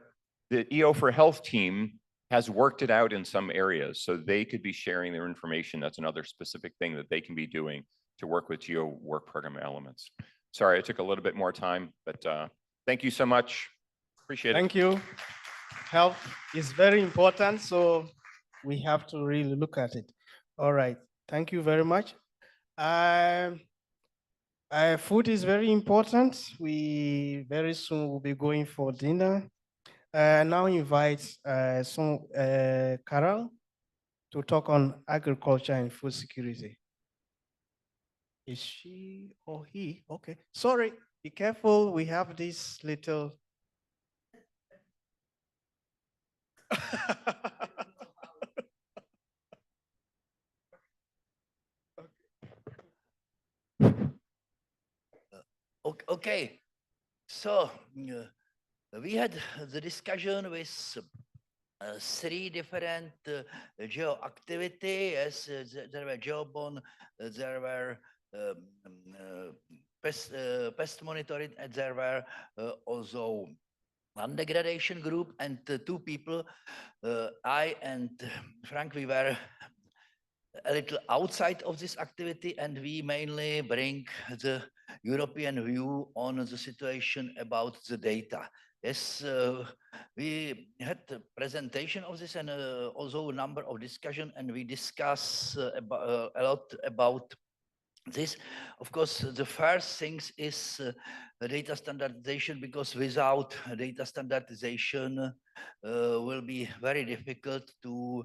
the EO for Health team has worked it out in some areas, so they could be sharing their information. That's another specific thing that they can be doing to work with Geo Work Program elements. Sorry, I took a little bit more time, but thank you so much. Appreciate it. Thank you. Health is very important, so we have to really look at it. All right, thank you very much. Food is very important. We very soon will be going for dinner. Now invite Carol to talk on agriculture and food security. Is she or he? Okay, sorry, be careful. We have this little. Okay, so we had the discussion with 3 different geo activity. Yes, there were GeoBon, there were pest monitoring, and there were also land degradation group. And 2 people, I and Frank, we were a little outside of this activity, and we mainly bring the European view on the situation about the data. Yes, we had a presentation of this and also a number of discussion, and we discuss a lot about this. Of course, the first things is data standardization, because without data standardization will be very difficult to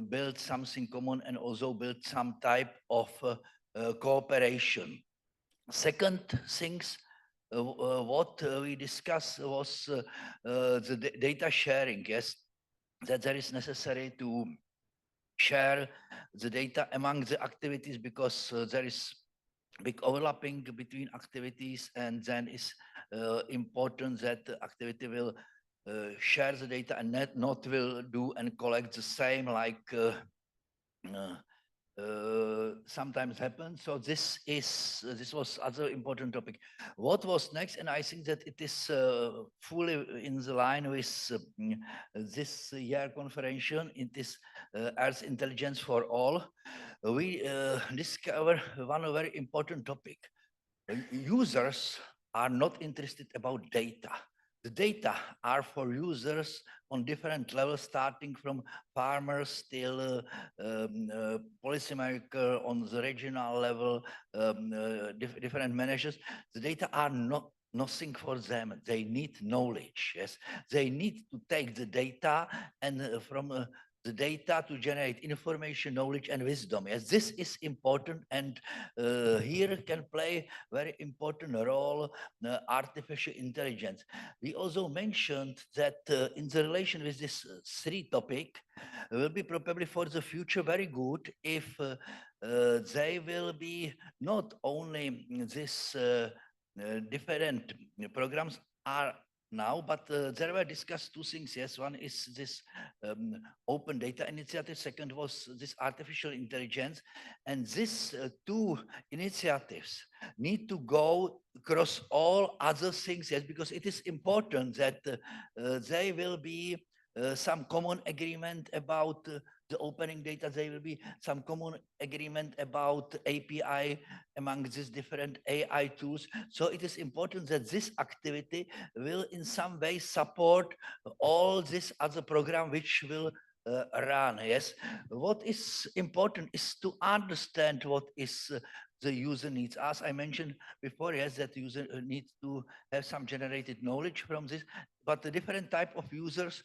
build something common and also build some type of cooperation. Second things, what we discussed was the data sharing. Yes, that there is necessary to share the data among the activities, because there is big overlapping between activities, and then it's important that the activity will share the data and not will do and collect the same like sometimes happens. So this was other important topic. What was next? And I think that it is fully in the line with this year conference. It is Earth Intelligence for All. We discover one very important topic. Users are not interested about data. The data are for users on different levels, starting from farmers till policymaker on the regional level, different managers. The data are not nothing for them. They need knowledge. Yes, they need to take the data and from the data to generate information, knowledge, and wisdom. Yes, this is important, and here can play very important role artificial intelligence. We also mentioned that in the relation with this three topic, will be probably for the future very good if they will be not only this different programs are now, but there were discussed two things. Yes, one is this open data initiative. Second was this artificial intelligence. And these two initiatives need to go across all other things, yes, because it is important that they will be some common agreement about the opening data. There will be some common agreement about API among these different AI tools. So it is important that this activity will in some way support all this other program which will run. Yes, what is important is to understand what is the user needs. As I mentioned before, yes, that user needs to have some generated knowledge from this, but the different type of users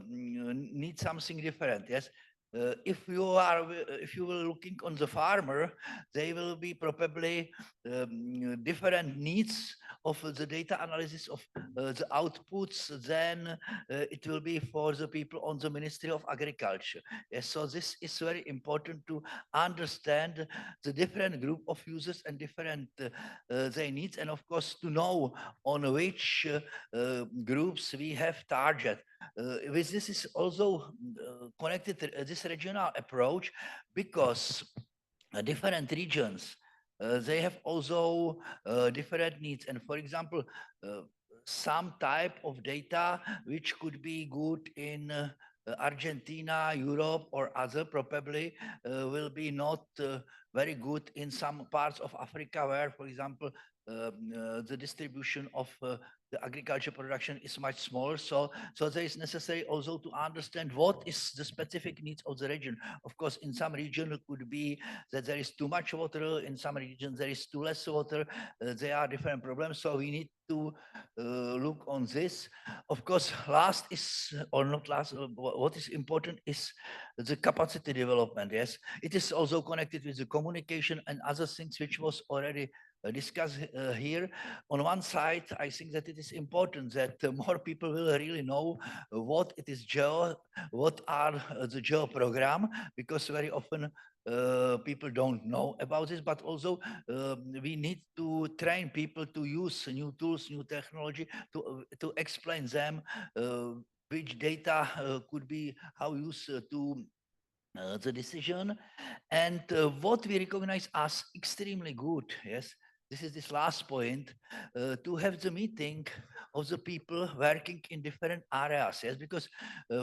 need something different. Yes, if you were looking on the farmer, they will be probably different needs of the data analysis of the outputs than it will be for the people on the Ministry of Agriculture. Yes, so this is very important to understand the different group of users and different their needs, and of course to know on which groups we have target. With this is also connected this regional approach, because different regions they have also different needs. And for example, some type of data which could be good in Argentina, Europe, or other probably will be not very good in some parts of Africa, where, for example, the distribution of the agriculture production is much smaller. So there is necessary also to understand what is the specific needs of the region. Of course, in some region it could be that there is too much water, in some regions there is too less water. There are different problems, so we need to look on this. Of course, last is, or not last, what is important is the capacity development. Yes, it is also connected with the communication and other things which was already discussed here. On one side, I think that it is important that more people will really know what it is geo, what are the geo program, because very often people don't know about this, but also we need to train people to use new tools, new technology, to explain them which data could be how used to the decision. And what we recognize as extremely good, yes, this is this last point, to have the meeting of the people working in different areas. Yes, because,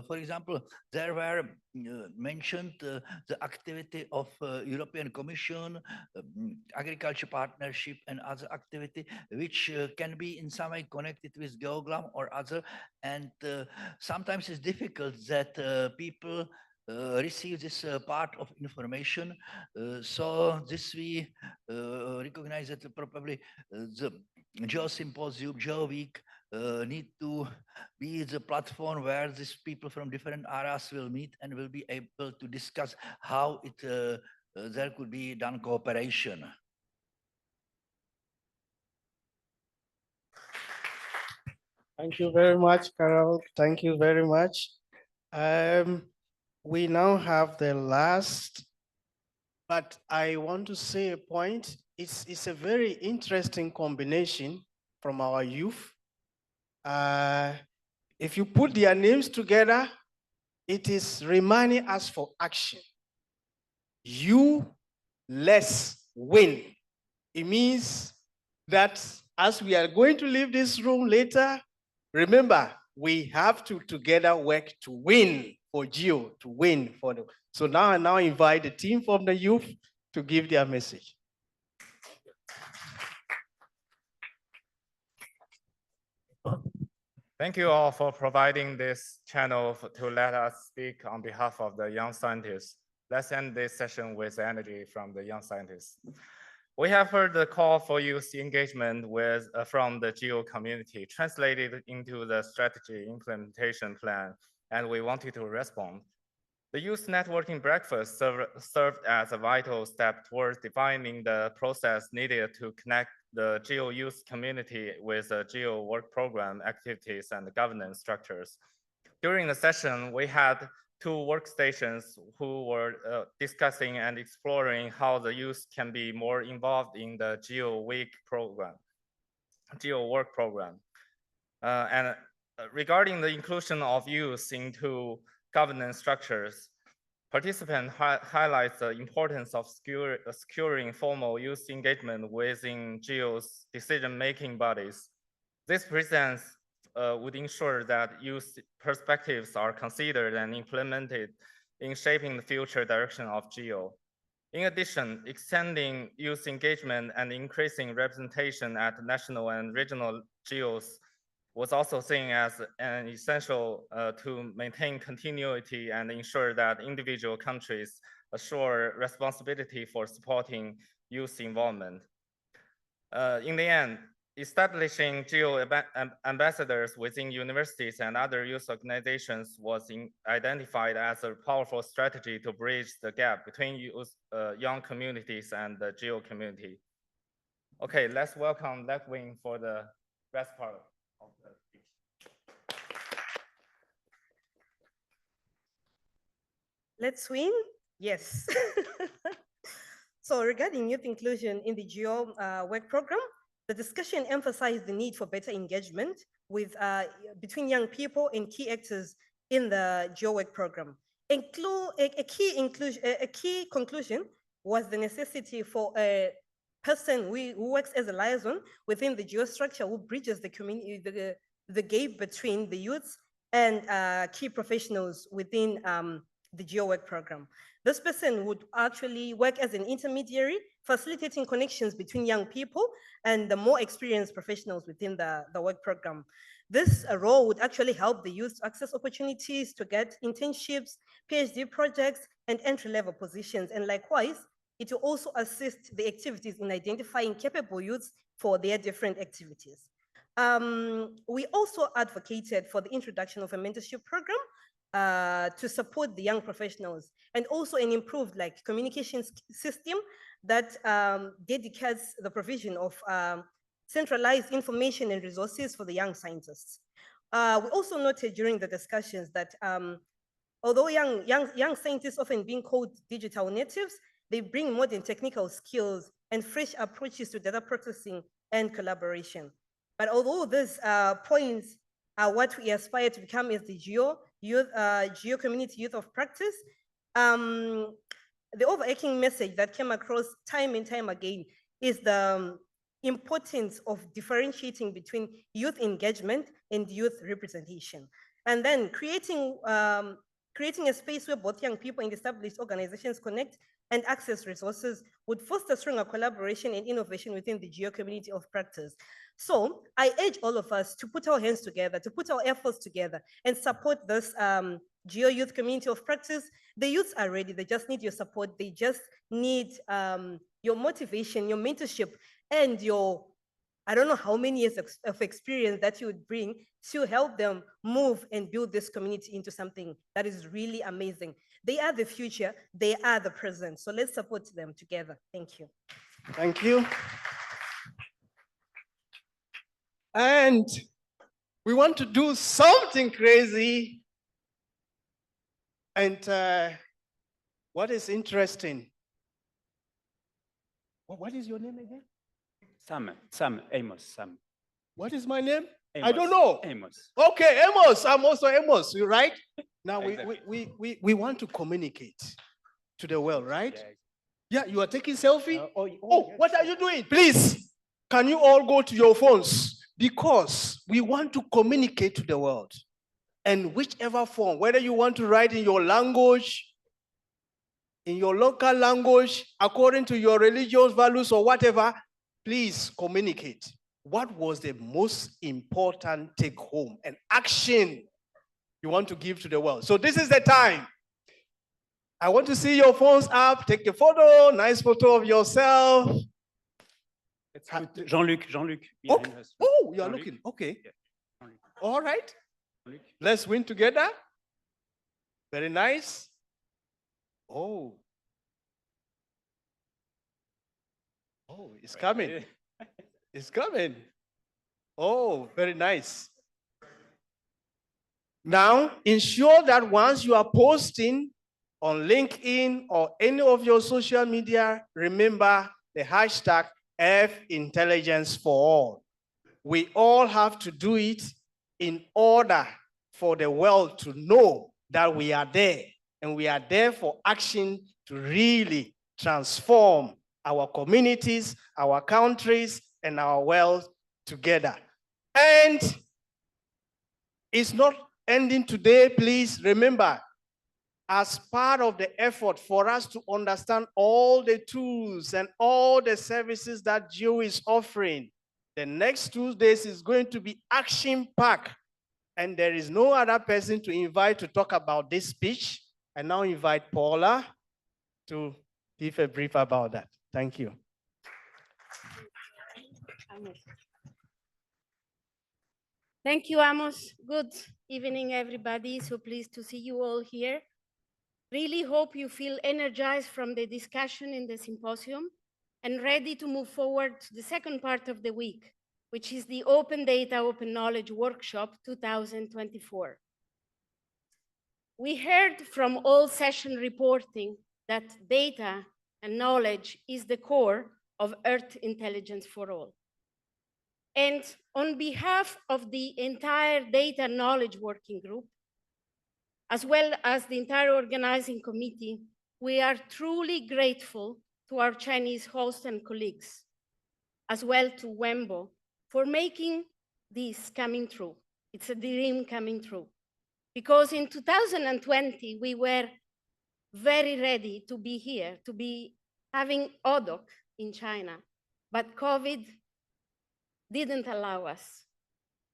for example, there were mentioned the activity of European Commission, agriculture partnership, and other activity, which can be in some way connected with GeoGlam or other. And sometimes it's difficult that people receive this part of information. So this we recognize that probably the Geo Symposium, Geo Week need to be the platform where these people from different areas will meet and will be able to discuss how it there could be done cooperation. Thank you very much, Carol. Thank you very much. We now have the last, but I want to say a point. It's a very interesting combination from our youth. If you put their names together, it is reminding us for action. You, less, win. It means that as we are going to leave this room later, remember, we have to together work to win for Geo, to win for them. So now I now invite the team from the youth to give their message. Thank you all for providing this channel to let us speak on behalf of the young scientists. Let's end this session with energy from the young scientists. We have heard the call for youth engagement from the GEO community translated into the strategy implementation plan, and we wanted to respond. The youth networking breakfast served as a vital step towards defining the process needed to connect the GEO youth community with the GEO work program activities and governance structures. During the session, we had 2 workstations who were discussing and exploring how the youth can be more involved in the GEO week program, GEO work program. Regarding the inclusion of youth into governance structures, participants highlight the importance of securing formal youth engagement within GEO's decision-making bodies. This presence would ensure that youth perspectives are considered and implemented in shaping the future direction of GEO. In addition, extending youth engagement and increasing representation at national and regional GEOs was also seen as an essential to maintain continuity and ensure that individual countries assure responsibility for supporting youth involvement. In the end, establishing GEO ambassadors within universities and other youth organizations was identified as a powerful strategy to bridge the gap between young communities and the GEO community. Okay, let's welcome Letwin for the best part of the speech. Let's win? Yes. So regarding youth inclusion in the GEO work program, the discussion emphasized the need for better engagement between young people and key actors in the GEO work program. A key conclusion was the necessity for a person who works as a liaison within the GEO structure who bridges the community, the gap between the youths and key professionals within the GEO work program. This person would actually work as an intermediary, facilitating connections between young people and the more experienced professionals within the work program. This role would actually help the youth access opportunities to get internships, PhD projects, and entry-level positions. And likewise, it will also assist the activities in identifying capable youths for their different activities. We also advocated for the introduction of a mentorship program to support the young professionals, and also an improved communications system that dedicates the provision of centralized information and resources for the young scientists. We also noted during the discussions that although young scientists often being called digital natives, they bring modern technical skills and fresh approaches to data processing and collaboration. But although these points are what we aspire to become as the GEO community youth of practice, the overarching message that came across time and time again is the importance of differentiating between youth engagement and youth representation. And then creating a space where both young people and established organizations connect and access resources would foster stronger collaboration and innovation within the GEO community of practice. So I urge all of us to put our hands together, to put our efforts together and support this GEO youth community of practice. The youths are ready, they just need your support. They just need your motivation, your mentorship, and your, I don't know how many years of experience that you would bring to help them move and build this community into something that is really amazing. They are the future, they are the present. So let's support them together. Thank you. Thank you. And we want to do something crazy. And what is interesting? What is your name again? Sam, Amos. What is my name? Amos, I don't know. Amos. Okay, Amos. I'm also Amos. You right? Now Exactly. we want to communicate to the world, right? Yeah, you are taking selfie. What are you doing? Please, can you all go to your phones? Because we want to communicate to the world. And whichever form, whether you want to write in your language, in your local language, according to your religious values or whatever, please communicate. what was the most important take home and action you want to give to the world? So this is the time. I want to see your phones up. Take a photo, nice photo of yourself. Let's put Jean-Luc behind us. Oh, you are Jean-Luc. looking. Okay. Yeah, Jean-Luc. All right. Jean-Luc. Let's win together. Very nice. Oh. Oh, it's coming. It's coming. Oh, very nice. Now, ensure that once you are posting on LinkedIn or any of your social media, remember the hashtag F-Intelligence for all. We all have to do it in order for the world to know that we are there, and we are there for action to really transform our communities, our countries, and our world together. And it's not ending today. Please remember, as part of the effort for us to understand all the tools and all the services that GEO is offering, the next 2 days is going to be action-packed. And there is no other person to invite to talk about this speech. I now invite Paula to give a brief about that. Thank you. Thank you, Amos. Good evening, everybody. So pleased to see you all here. Really hope you feel energized from the discussion in the symposium and ready to move forward to the second part of the week, which is the Open Data, Open Knowledge Workshop 2024. We heard from all session reporting that data and knowledge is the core of Earth Intelligence for All. And on behalf of the entire Data Knowledge Working Group, as well as the entire organizing committee, we are truly grateful to our Chinese hosts and colleagues, as well to Wembo, for making this coming true. It's a dream coming true. Because in 2020, we were very ready to be here, to be having ODOC in China, but COVID didn't allow us.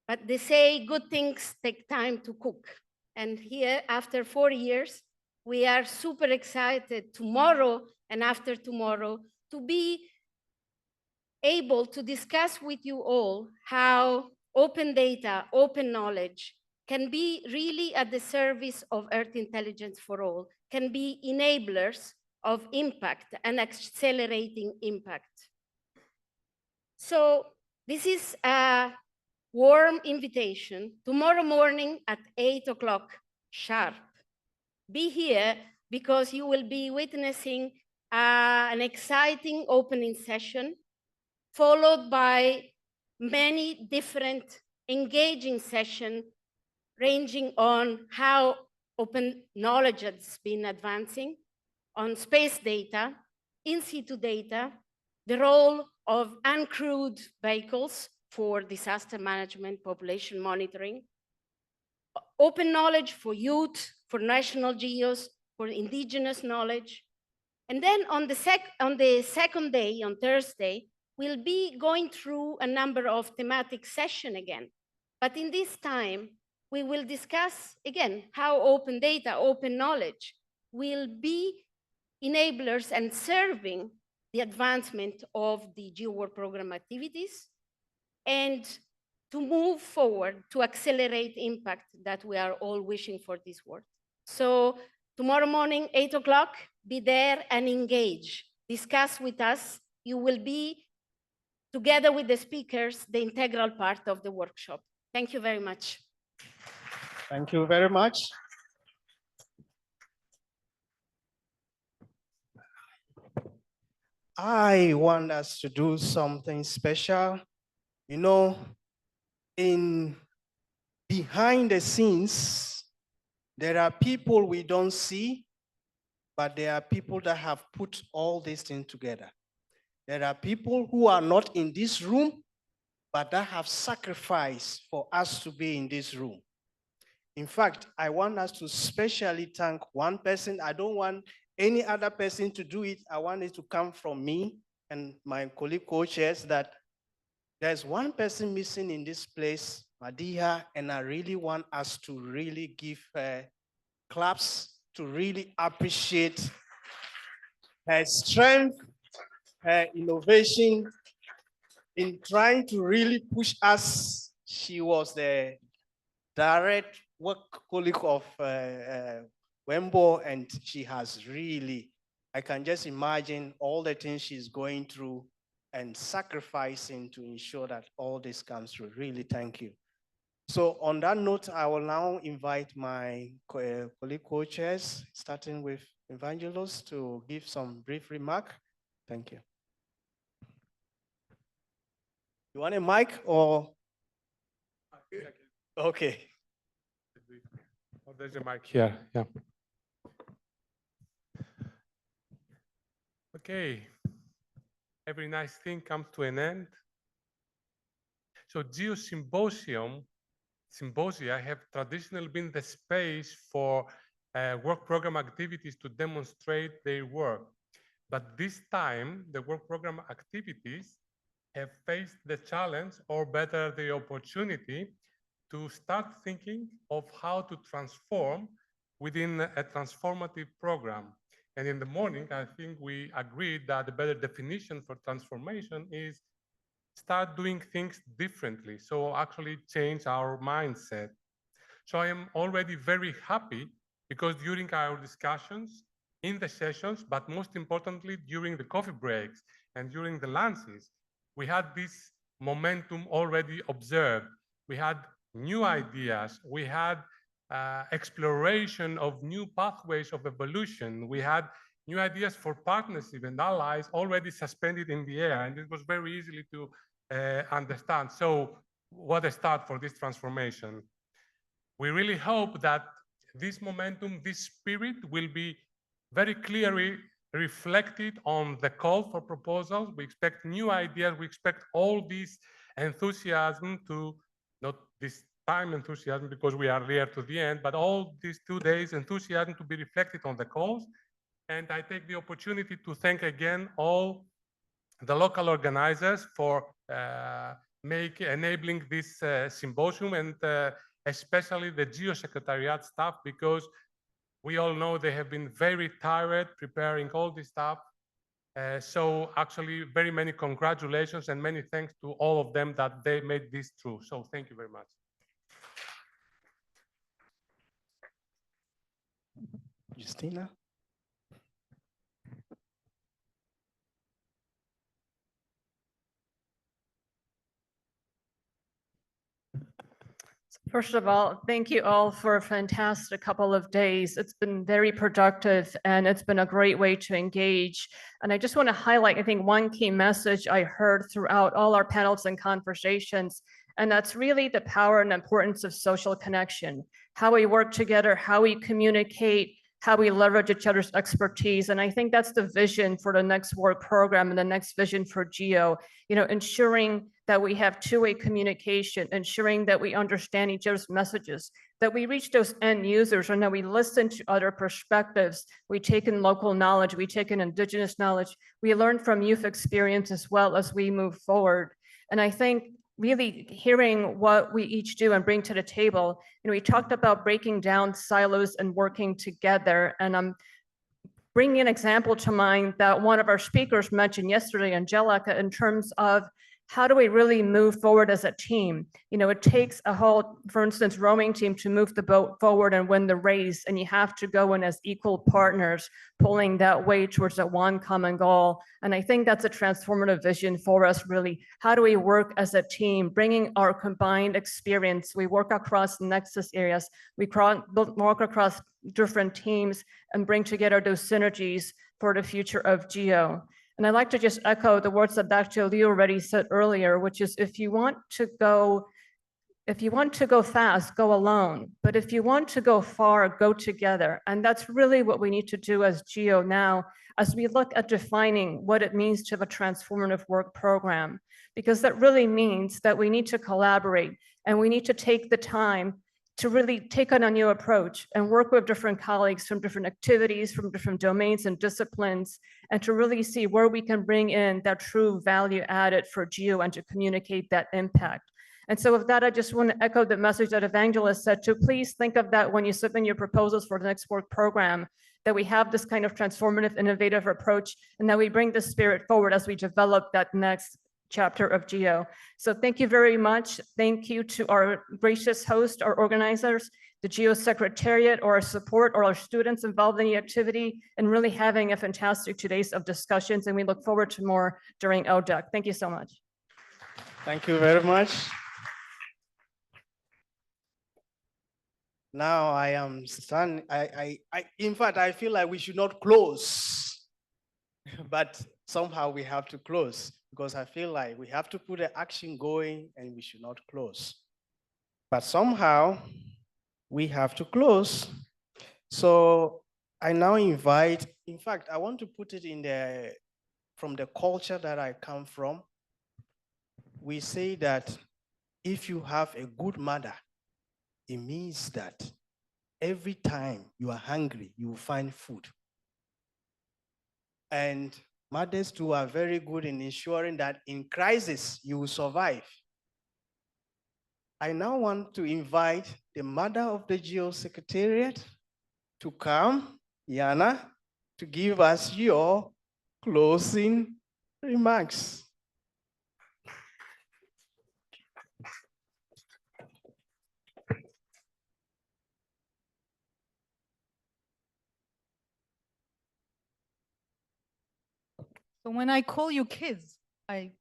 But they say good things take time to cook. And here, after 4 years, we are super excited tomorrow and after tomorrow to be able to discuss with you all how open data, open knowledge can be really at the service of Earth Intelligence for All, can be enablers of impact and accelerating impact. So this is a warm invitation tomorrow morning at 8 o'clock sharp. Be here because you will be witnessing an exciting opening session, followed by many different engaging sessions ranging on how open knowledge has been advancing, on space data, in situ data, the role of uncrewed vehicles for disaster management, population monitoring, open knowledge for youth, for national geos, for indigenous knowledge. And then on the second day, on Thursday, we'll be going through a number of thematic sessions again. But in this time, we will discuss again how open data, open knowledge will be enablers and serving the advancement of the GeoWorld program activities and to move forward to accelerate impact that we are all wishing for this world. So tomorrow morning, 8 o'clock, be there and engage. Discuss with us. You will be, together with the speakers, the integral part of the workshop. Thank you very much. Thank you very much. I want us to do something special. You know, behind the scenes, there are people we don't see, but there are people that have put all these things together. There are people who are not in this room, but that have sacrificed for us to be in this room. In fact, I want us to specially thank one person. I don't want any other person to do it. I want it to come from me and my colleague co-chairs that There's one person missing in this place, Madiha, and I really want us to really give her claps to really appreciate her strength, her innovation in trying to really push us. She was the direct work colleague of Wembo, and she has really, I can just imagine all the things she's going through and sacrificing to ensure that all this comes through. Really, thank you. So on that note, I will now invite my colleague co-chairs, starting with Evangelos, to give some brief remark. Thank you. You want a mic or? Okay. Oh, there's a mic here, yeah. Okay, every nice thing comes to an end. So symposia have traditionally been the space for work program activities to demonstrate their work. But this time, the work program activities have faced the challenge, or better, the opportunity to start thinking of how to transform within a transformative program. And in the morning, I think we agreed that the better definition for transformation is start doing things differently. So actually change our mindset. So I am already very happy because during our discussions, in the sessions, but most importantly, during the coffee breaks and during the lunches, we had this momentum already observed. We had new ideas. We had exploration of new pathways of evolution. We had new ideas for partnership and allies already suspended in the air, and it was very easily to understand. So what a start for this transformation. We really hope that this momentum, this spirit will be very clearly reflected on the call for proposals. We expect new ideas. We expect all this enthusiasm to, not this time enthusiasm because we are near to the end, but all these 2 days enthusiasm to be reflected on the calls. And I take the opportunity to thank again all the local organizers for enabling this symposium, and especially the Geo-Secretariat staff, because we all know they have been very tired preparing all this stuff. So actually very many congratulations and many thanks to all of them that they made this true. So thank you very much. Justina? First of all, thank you all for a fantastic couple of days. It's been very productive and it's been a great way to engage. And I just want to highlight, I think, one key message I heard throughout all our panels and conversations, and that's really the power and importance of social connection, how we work together, how we communicate, how we leverage each other's expertise. And I think that's the vision for the next work program and the next vision for GEO, ensuring that we have two-way communication, ensuring that we understand each other's messages, that we reach those end users, and that we listen to other perspectives. We take in local knowledge, we take in indigenous knowledge, we learn from youth experience as well as we move forward. And I think really hearing what we each do and bring to the table, we talked about breaking down silos and working together. And I'm bringing an example to mind that one of our speakers mentioned yesterday, Angelica, in terms of how do we really move forward as a team? It takes a whole, for instance, rowing team to move the boat forward and win the race, and you have to go in as equal partners, pulling that way towards that one common goal. And I think that's a transformative vision for us, really. How do we work as a team, bringing our combined experience? We work across nexus areas, we work across different teams and bring together those synergies for the future of GEO. And I'd like to just echo the words that Dr. Liu already said earlier, which is if you want to go fast, go alone. But if you want to go far, go together. And that's really what we need to do as GEO now, as we look at defining what it means to have a transformative work program, because that really means that we need to collaborate and we need to take the time to really take on a new approach and work with different colleagues from different activities, from different domains and disciplines, and to really see where we can bring in that true value added for GEO and to communicate that impact. And so with that, I just want to echo the message that Evangelist said, to please think of that when you submit your proposals for the next work program, that we have this kind of transformative, innovative approach, and that we bring the spirit forward as we develop that next chapter of GEO. So thank you very much. Thank you to our gracious host, our organizers, the GEO Secretariat, or our support, or our students involved in the activity, and really having a fantastic 2 days of discussions. And we look forward to more during ODAC. Thank you so much. Thank you very much. Now I am standing, in fact, I feel like we should not close, but somehow we have to close because I feel like we have to put the action going and we should not close. But somehow we have to close. So I now invite, in fact, I want to put it in from the culture that I come from. We say that if you have a good mother, it means that every time you are hungry, you will find food. And mothers too are very good in ensuring that in crisis, you will survive. I now want to invite the mother of the GEO Secretariat to come, Yana, to give us your closing remarks. So when I call you kids, I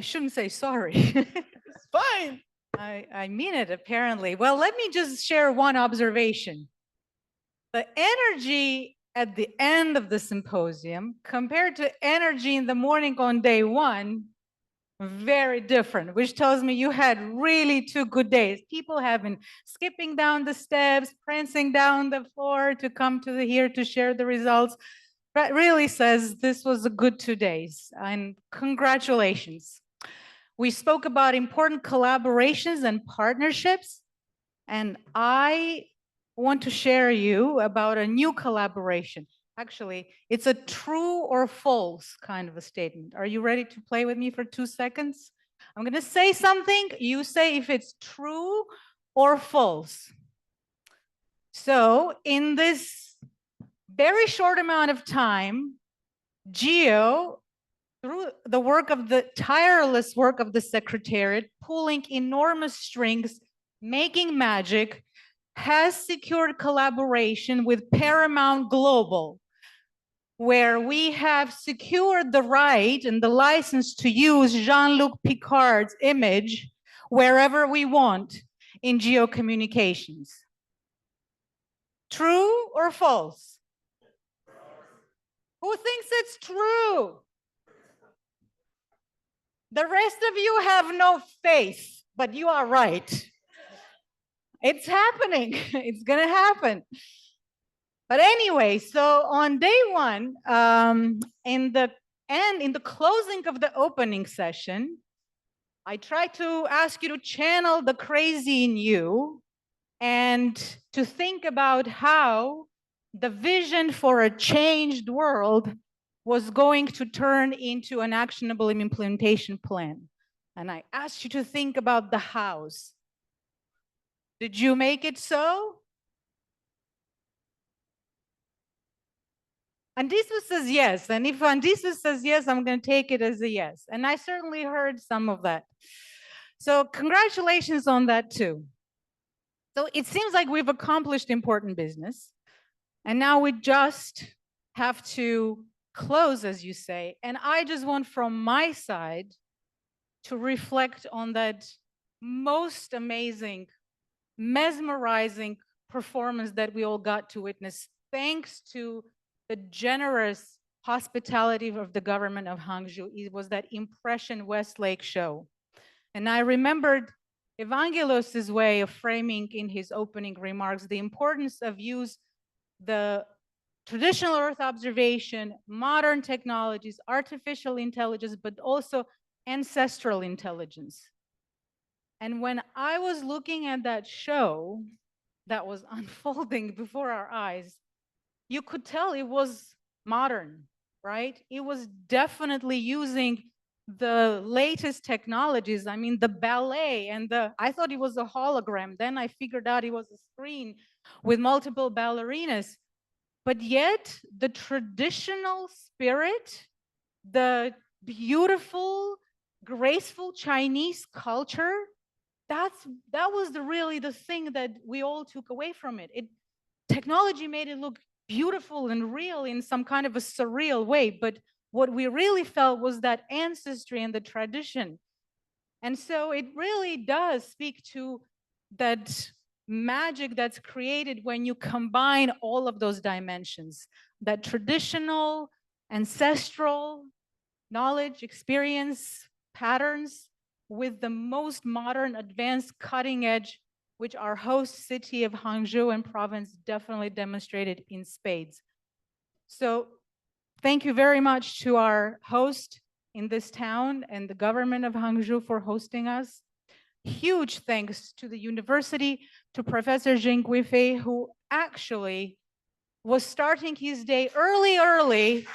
shouldn't say sorry. It's fine. I mean it, apparently. Well, let me just share one observation. The energy at the end of the symposium compared to energy in the morning on day one, very different, which tells me you had really 2 good days. People have been skipping down the steps, prancing down the floor to come to here to share the results. That really says this was a good 2 days, and congratulations. We spoke about important collaborations and partnerships, and I want to share you about a new collaboration. Actually, it's a true or false kind of a statement. Are you ready to play with me for 2 seconds? I'm going to say something. You say if it's true or false. So in this very short amount of time, GEO, through the work of the tireless work of the Secretariat, pulling enormous strings, making magic, has secured collaboration with Paramount Global, where we have secured the right and the license to use Jean-Luc Picard's image wherever we want in GEO Communications. True or false? Who thinks it's true? The rest of you have no faith, but you are right. It's happening. It's going to happen. But anyway, so on day one, in the closing of the opening session, I tried to ask you to channel the crazy in you and to think about how the vision for a changed world was going to turn into an actionable implementation plan. And I asked you to think about the hows. Did you make it so? Andisa says yes. And if Andisa says yes, I'm going to take it as a yes. And I certainly heard some of that. So congratulations on that too. So it seems like we've accomplished important business. And now we just have to close, as you say. And I just want from my side to reflect on that most amazing, mesmerizing performance that we all got to witness, thanks to the generous hospitality of the government of Hangzhou. It was that Impression Westlake show. And I remembered Evangelos' way of framing in his opening remarks the importance of use the traditional Earth observation, modern technologies, artificial intelligence, but also ancestral intelligence. And when I was looking at that show, that was unfolding before our eyes, you could tell it was modern, right? It was definitely using the latest technologies. I mean, the ballet and I thought it was a hologram. Then I figured out it was a screen with multiple ballerinas. But yet the traditional spirit, the beautiful, graceful Chinese culture, that was really the thing that we all took away from it. Technology made it look beautiful and real in some kind of a surreal way, but what we really felt was that ancestry and the tradition. And so it really does speak to that magic that's created when you combine all of those dimensions, that traditional, ancestral knowledge, experience, patterns with the most modern, advanced, cutting edge, which our host city of Hangzhou and province definitely demonstrated in spades. So thank you very much to our host in this town and the government of Hangzhou for hosting us. Huge thanks to the university, to Professor Zheng Guifei, who actually was starting his day early.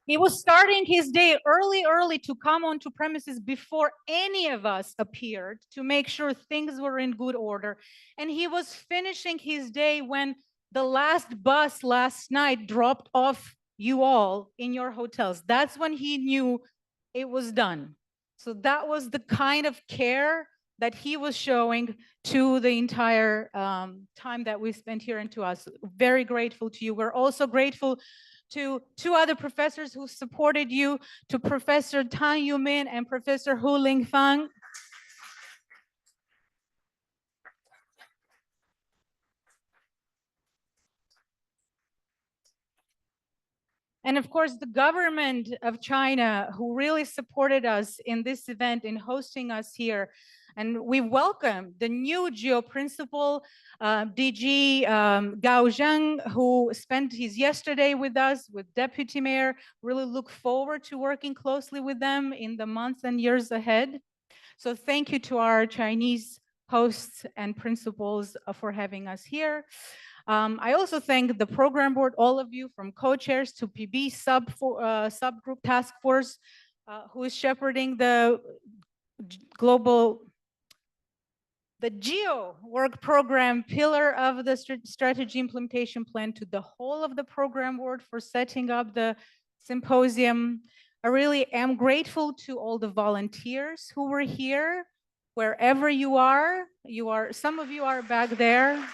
He was starting his day early to come onto premises before any of us appeared to make sure things were in good order. And he was finishing his day when the last bus last night dropped off you all in your hotels. That's when he knew it was done. So that was the kind of care that he was showing to the entire time that we spent here and to us. Very grateful to you. We're also grateful to two other professors who supported you, to Professor Tang Yumin and Professor Hu Lingfang. And of course, the government of China, who really supported us in this event, in hosting us here. And we welcome the new Geo Principal, DG Gao Zheng, who spent his yesterday with us, with Deputy Mayor. Really look forward to working closely with them in the months and years ahead. So thank you to our Chinese hosts and principals for having us here. I also thank the program board, all of you, from co-chairs to PB subgroup task force, who is shepherding the GEO work program pillar of the strategy implementation plan, to the whole of the program board for setting up the symposium. I really am grateful to all the volunteers who were here, wherever you are. Some of you are back there.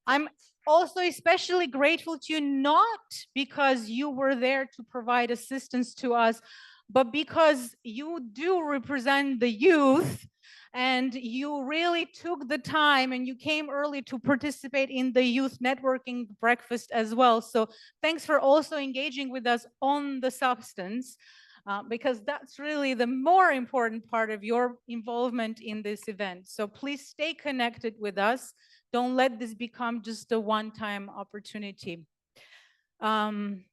I'm also especially grateful to you, not because you were there to provide assistance to us, but because you do represent the youth and you really took the time and you came early to participate in the youth networking breakfast as well. So thanks for also engaging with us on the substance, because that's really the more important part of your involvement in this event. So please stay connected with us. Don't let this become just a one-time opportunity. Thank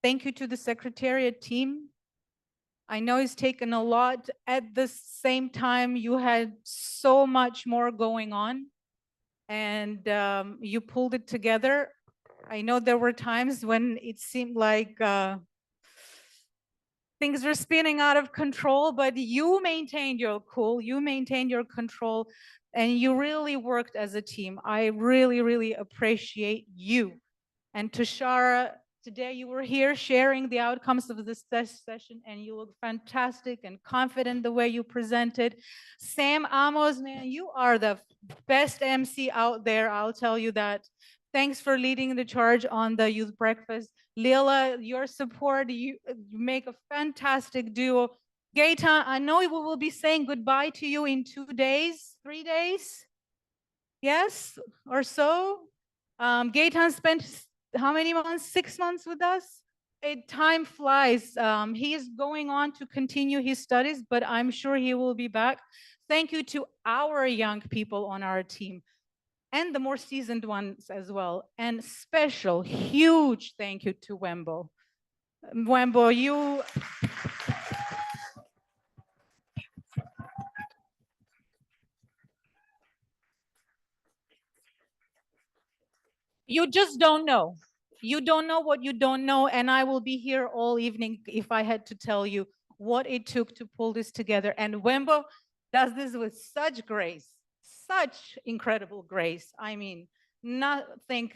you to the Secretariat team. I know it's taken a lot. At the same time, you had so much more going on, and you pulled it together. I know there were times when it seemed like things were spinning out of control, but you maintained your cool, you maintained your control, and you really worked as a team. I really appreciate you. And Tushara, today you were here sharing the outcomes of this session, and you look fantastic and confident the way you presented. Sam Amos, man, you are the best MC out there, I'll tell you that. Thanks for leading the charge on the youth breakfast. Lila, your support, you make a fantastic duo. Gaetan, I know we will be saying goodbye to you in 2 days, 3 days, yes, or so. Gaetan spent how many months? 6 months with us? Time flies. He is going on to continue his studies, but I'm sure he will be back. Thank you to our young people on our team. and the more seasoned ones as well. And special, huge thank you to Wembo. Wembo, you just don't know. You don't know what you don't know, and I will be here all evening if I had to tell you what it took to pull this together. And Wembo does this with such grace, such incredible grace. I mean, nothing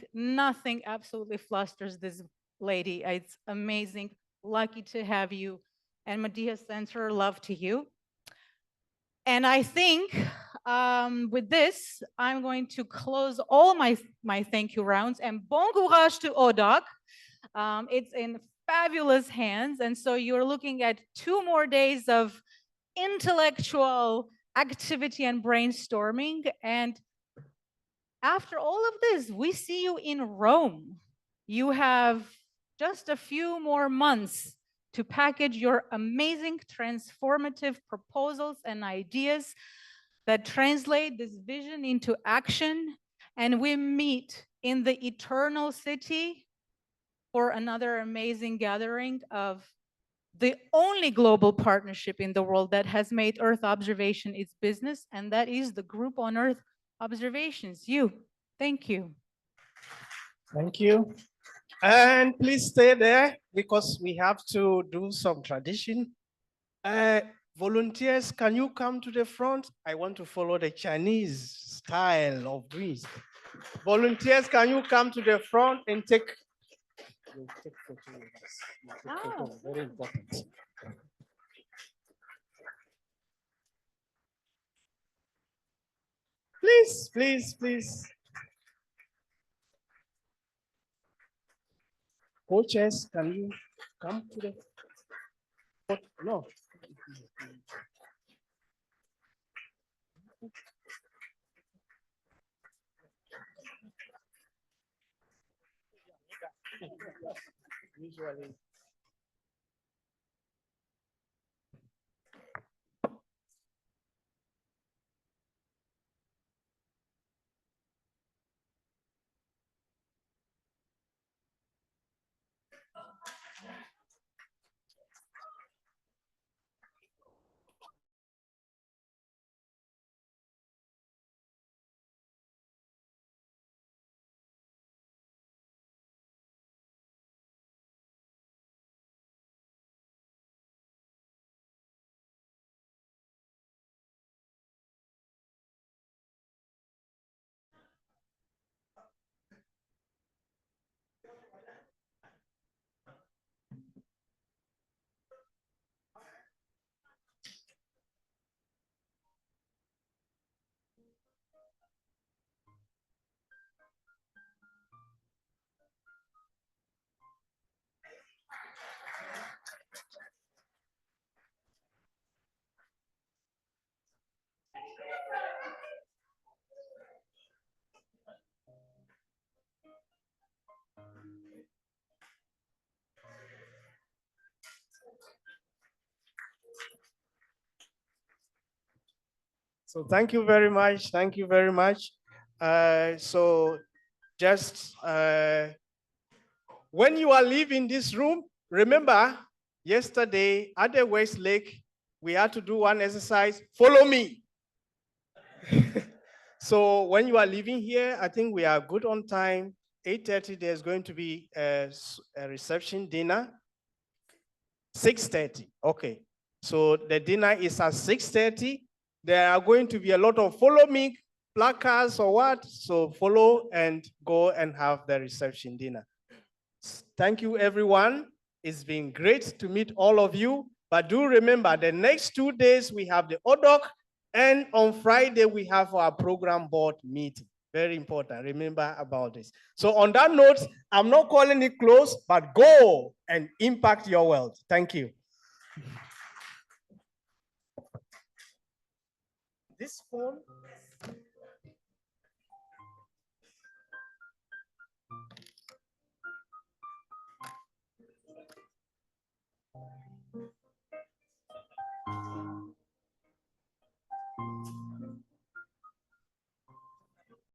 absolutely flusters this lady. It's amazing. Lucky to have you. And Medea sends her love to you. And I think with this, I'm going to close all my thank you rounds, and bon courage to ODOC. It's in fabulous hands. And so you're looking at 2 more days of intellectual activity and brainstorming. And after all of this, we see you in Rome. You have just a few more months to package your amazing transformative proposals and ideas that translate this vision into action. And we meet in the eternal city for another amazing gathering of the only global partnership in the world that has made Earth observation its business, and that is the Group on Earth Observations. Thank you. Thank you. And please stay there because we have to do some tradition. Volunteers, can you come to the front? I want to follow the Chinese style of Greece. Volunteers, can you come to the front and take photo with us? Take photo, very important. Please, please, please. Coaches, can you come to the front? No. Usually. So thank you very much. Thank you very much. So just when you are leaving this room, remember yesterday at the West Lake, we had to do one exercise, follow me. So when you are leaving here, I think we are good on time. 8:30, there's going to be a reception dinner. 6:30, okay. So the dinner is at 6:30. There are going to be a lot of follow me placards or what. So follow and go and have the reception dinner. Thank you, everyone. It's been great to meet all of you. But do remember, the next 2 days we have the ODOC, and on Friday we have our program board meeting. Very important. Remember about this. So on that note, I'm not calling it close, but go and impact your world. Thank you. This phone.